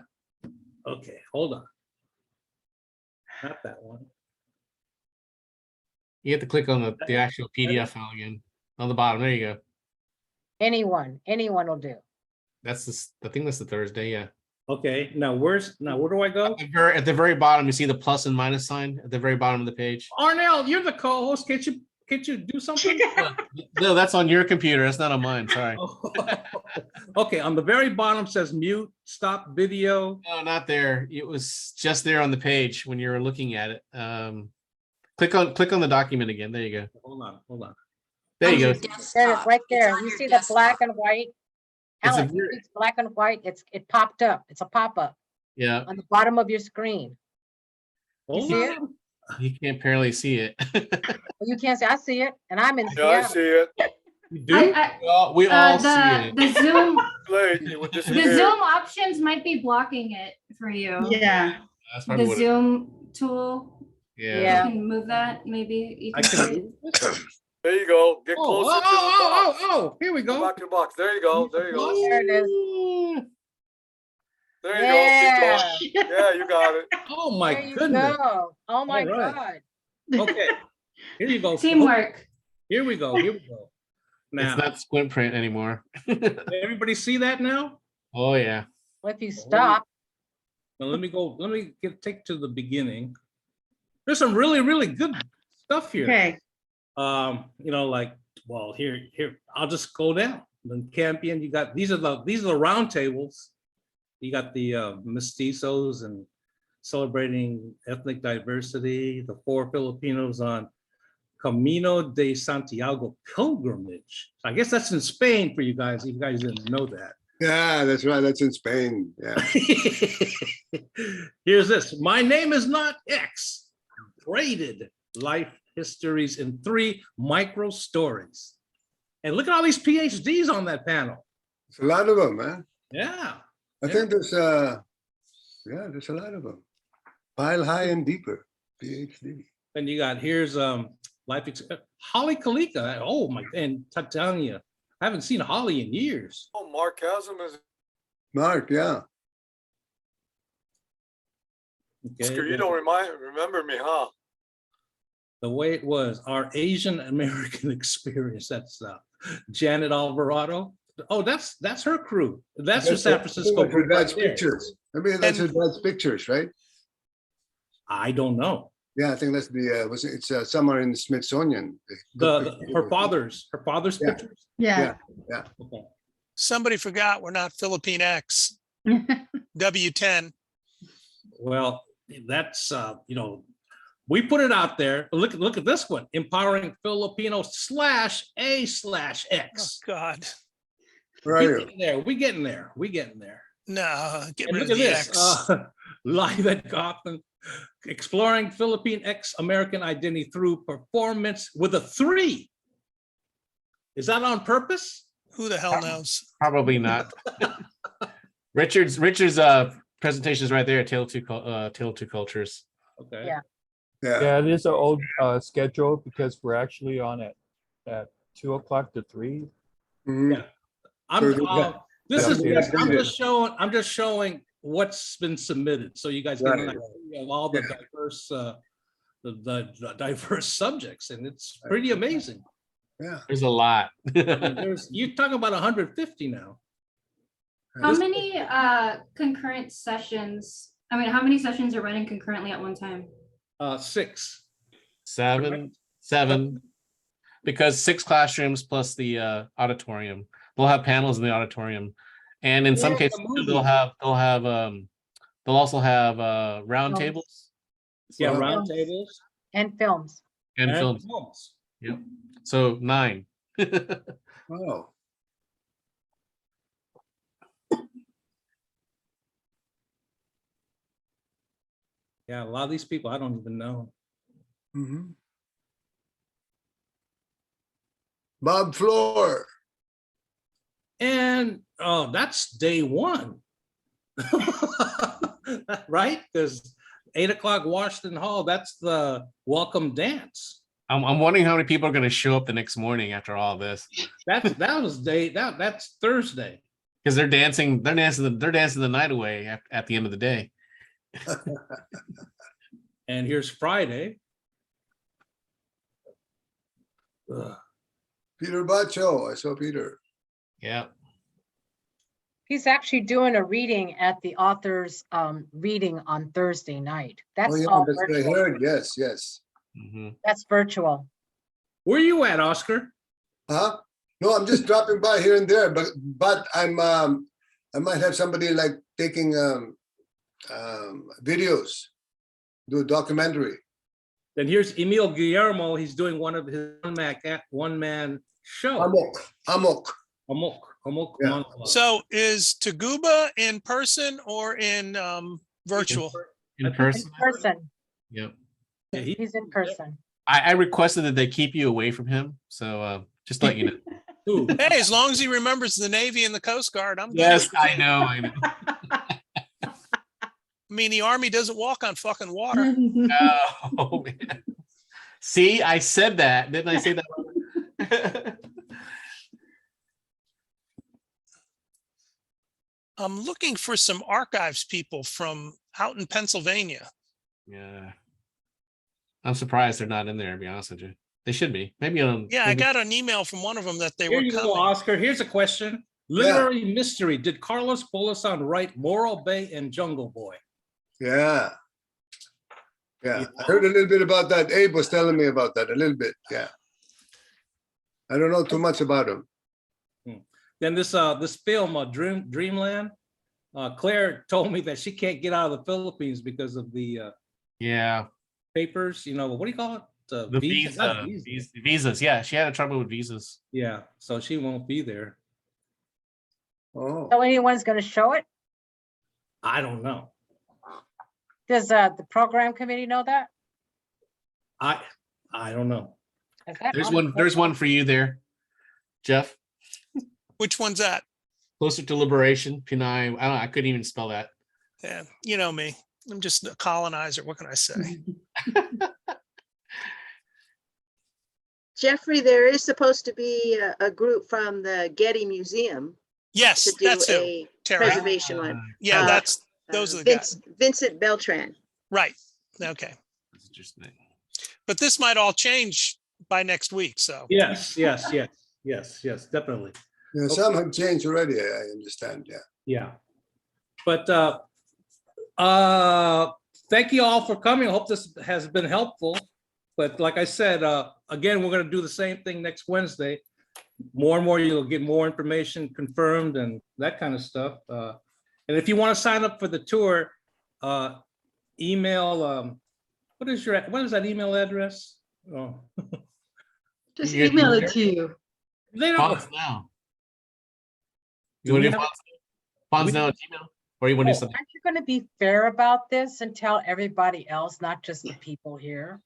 hold on. Not that one. You have to click on the actual PDF file again on the bottom. There you go. Anyone will do. That's this. I think that's the Thursday. Yeah. Okay, now where do I go? At the very bottom, you see the plus and minus sign at the very bottom of the page. Arnell, you're the co-host. Can't you do something? No, that's on your computer. That's not on mine. Sorry. Okay, on the very bottom says mute, stop video. No, not there. It was just there on the page when you were looking at it. Click on the document again. There you go. Hold on. There you go. There, it's right there. You see the black and white? It's a Alex, it's black and white. It popped up. It's a pop-up Yeah. on the bottom of your screen. You see it? You can't barely see it. You can't see. I see it, and I'm in. Yeah, I see it. You do? We all see it. The Zoom, Late, it would the disappear. Zoom options might be blocking it for you. Yeah. That's probably The what Zoom tool. Yeah. You can move that, maybe. You I can. can. There you go. Get closer to the box. Oh, here we go. Go back to the box. There you go. There you go. There it is. There you go. Keep going. Yeah, you got it. Oh my There you goodness. go. Oh my All right. God. Okay, here you go. Teamwork. Here we go. Here we go. Now, It's not squint print anymore. everybody see that now? Oh yeah. Well, if you stop, Now let me go. Let me take to the beginning. There's some really, really good stuff here. Okay. Like, well, here, I'll just go down. The Campion, you got these are the round tables. You got the mestizos and celebrating ethnic diversity, the 4 Filipinos on Camino de Santiago pilgrimage. I guess that's in Spain for you guys. You guys didn't know that. Yeah, that's right. That's in Spain. Yeah. Here's this. My name is not X. Graded life histories in 3 micro stories. And look at all these PhDs on that panel. It's a lot of them, man. Yeah. I think there's a lot of them. Pile high and deeper, PhD. And you got here's Holly Kalika. Oh my, and Titania. I haven't seen Holly in years. Oh, Mark Chasm is. Mark, yeah. Oscar, you don't remember me, huh? The way it was, our Asian American experience. That's Janet Alvarado. Oh, that's her crew. That's her San Francisco Her group. dad's Right there. pictures. I mean, that's her dad's pictures, right? I don't know. Yeah, I think that's it's somewhere in the Smithsonian. Her father's Yeah. pictures. Yeah. Yeah. Okay. Somebody forgot we're not Philippine X. W10. Well, that's we put it out there. Look at this one. Empowering Filipino /A/X. Oh, God. Where are you? We getting there. No, get And rid look of at the this. X. Live at Gotham, exploring Philippine American identity through performance with a 3. Is that on purpose? Who the hell knows? Probably not. Richard's presentation is right there. Tale of Two Cultures. Okay. Yeah. Yeah. It is an old schedule because we're actually on at 2 o'clock to 3. Mhm. Yeah. I'm just showing what's been submitted, so you guys get an Right. idea of all the diverse the diverse subjects, and it's pretty amazing. Yeah. There's a lot. You're talking about 150 now. How many concurrent sessions? I mean, how many sessions are running concurrently at one time? 6. Seven, because 6 classrooms plus the auditorium. They'll have panels in the auditorium, and in some cases they'll also have round tables. Yeah, Wow. round tables And films. And films. films. Yep. So 9. Wow. Yeah, a lot of these people I don't even know. Mhm. Bob Floor. And oh, that's day one. Right? Because 8 o'clock Washington Hall, that's the welcome dance. I'm wondering how many people are going to show up the next morning after all this, That's Thursday. because they're dancing the night away at the end of the day. And here's Friday. Ugh. Peter Bacho. I saw Peter. Yeah. He's actually doing a reading at the author's reading on Thursday night. That's Oh, yeah, all that's what I virtual. heard. Yes, yes. Mhm. That's virtual. Where you at, Oscar? Huh? No, I'm just dropping by here and there, but I'm I might have somebody like taking videos, do a documentary. Then here's Emil Guillermo. He's doing one of his one-man show. Amok. Yeah. Yeah. So is Taguba in person or in virtual? In person. In person. Yep. Yeah, He's in person. I requested that they keep you away from him. So just to let you know. Ooh. Hey, as long as he remembers the Navy and the Coast Guard, I'm good. Yes, I know. I mean, the Army doesn't walk on fucking water. Oh, man. See, I said that. Didn't I say that? I'm looking for some archives people from out in Pennsylvania. Yeah. I'm surprised they're not in there, to be honest with you. They should be. Maybe Yeah, I got an email from one of them that they Here were you coming. go, Oscar. Here's a question. Literary mystery. Did Carlos Bolasan write Morro Bay and Jungle Boy? Yeah. Yeah. I heard a little bit about that. Abe was telling me about that a little bit. Yeah. I don't know too much about him. Then this film, Dreamland, Claire told me that she can't get out of the Philippines because of the Yeah. papers. You know, what do you call it? The Not visas. Yeah, she had trouble with visas. Yeah, so she won't be there. Oh. So anyone's going to show it? I don't know. Does the program committee know that? I don't know. Is that There's on one. the There's program? one for you there, Jeff. Which one's that? Closer to liberation. Pinay. I don't know. I couldn't even spell that. Yeah, you know me. I'm just a colonizer. What can I say? Jeffrey, there is supposed to be a group from the Getty Museum Yes, to do that's who. a Terry. preservation one. Yeah, Uh, those are the guys. Vincent Beltran. Right. Okay. That's interesting. But this might all change by next week. So Yes, definitely. Yeah, some have changed already, I understand. Yeah. Yeah. But thank you all for coming. I hope this has been helpful. But like I said, again, we're going to do the same thing next Wednesday. More and more, you'll get more information confirmed and that kind of stuff. And if you want to sign up for the tour, email, what is that email address? Oh. Just You- email it to you. They don't. Fonts now. Do You want we to do have- fonts now at Gmail? Or you want to do something? Aren't you going to be fair about this and tell everybody else, not just the people here?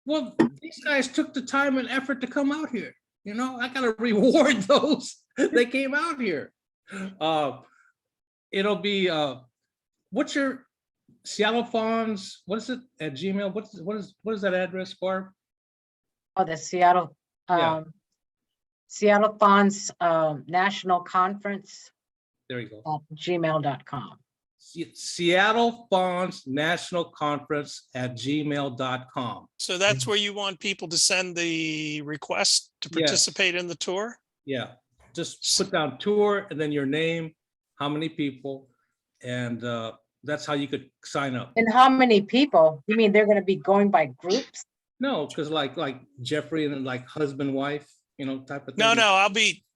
Well, these guys took the time and effort to come out here. You know, I gotta reward those. They came out here. It'll be what's your Seattle FANHS? What is it at Gmail? What is that address, Barb? Oh, the Seattle, Yeah. Seattle FANHS National Conference There you go. at gmail.com. Seattle FANHS National Conference at gmail.com. so that's where you want people to send the request to Yes. participate in the tour? Yeah, just put down tour and then your name, how many people, and that's how you could sign up. And how many people? You mean they're going to be going by groups? No, because like Jeffrey and like husband, wife, you know, type of thing. No, I'll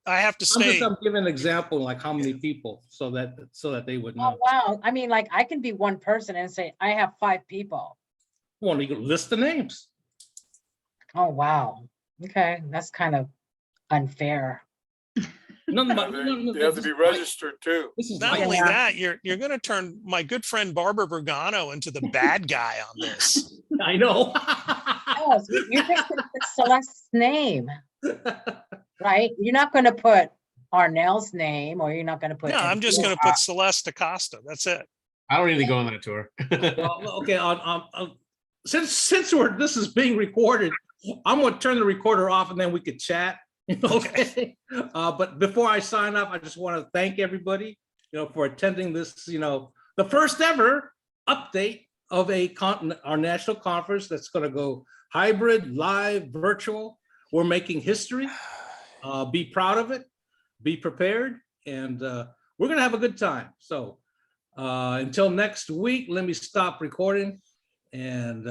I have to stay. I'm giving an example, like how many people, so that they would Oh, know. wow. I mean, like I can be one person and say, I have 5 people. Want to list the names? Oh, wow. Okay, that's kind of unfair. None of Yeah, they have to be registered too. This is Not my, only that, you're going to turn my good friend Barbara Vergano into the bad guy on this. I know. Oh, so you're just gonna put Celeste's name, right? You're not gonna put Arnell's name, or you're not gonna put. No, I'm just going to put Celeste Acosta. That's it. I don't need to go on that tour. Well, okay, since this is being recorded, I'm gonna turn the recorder off and then we could chat. Okay. But before I sign off, I just want to thank everybody, for attending this, the first ever update of our national conference that's going to go hybrid, live, virtual. We're making history. Be proud of it. Be prepared, and we're going to have a good time. So until next week, let me stop recording and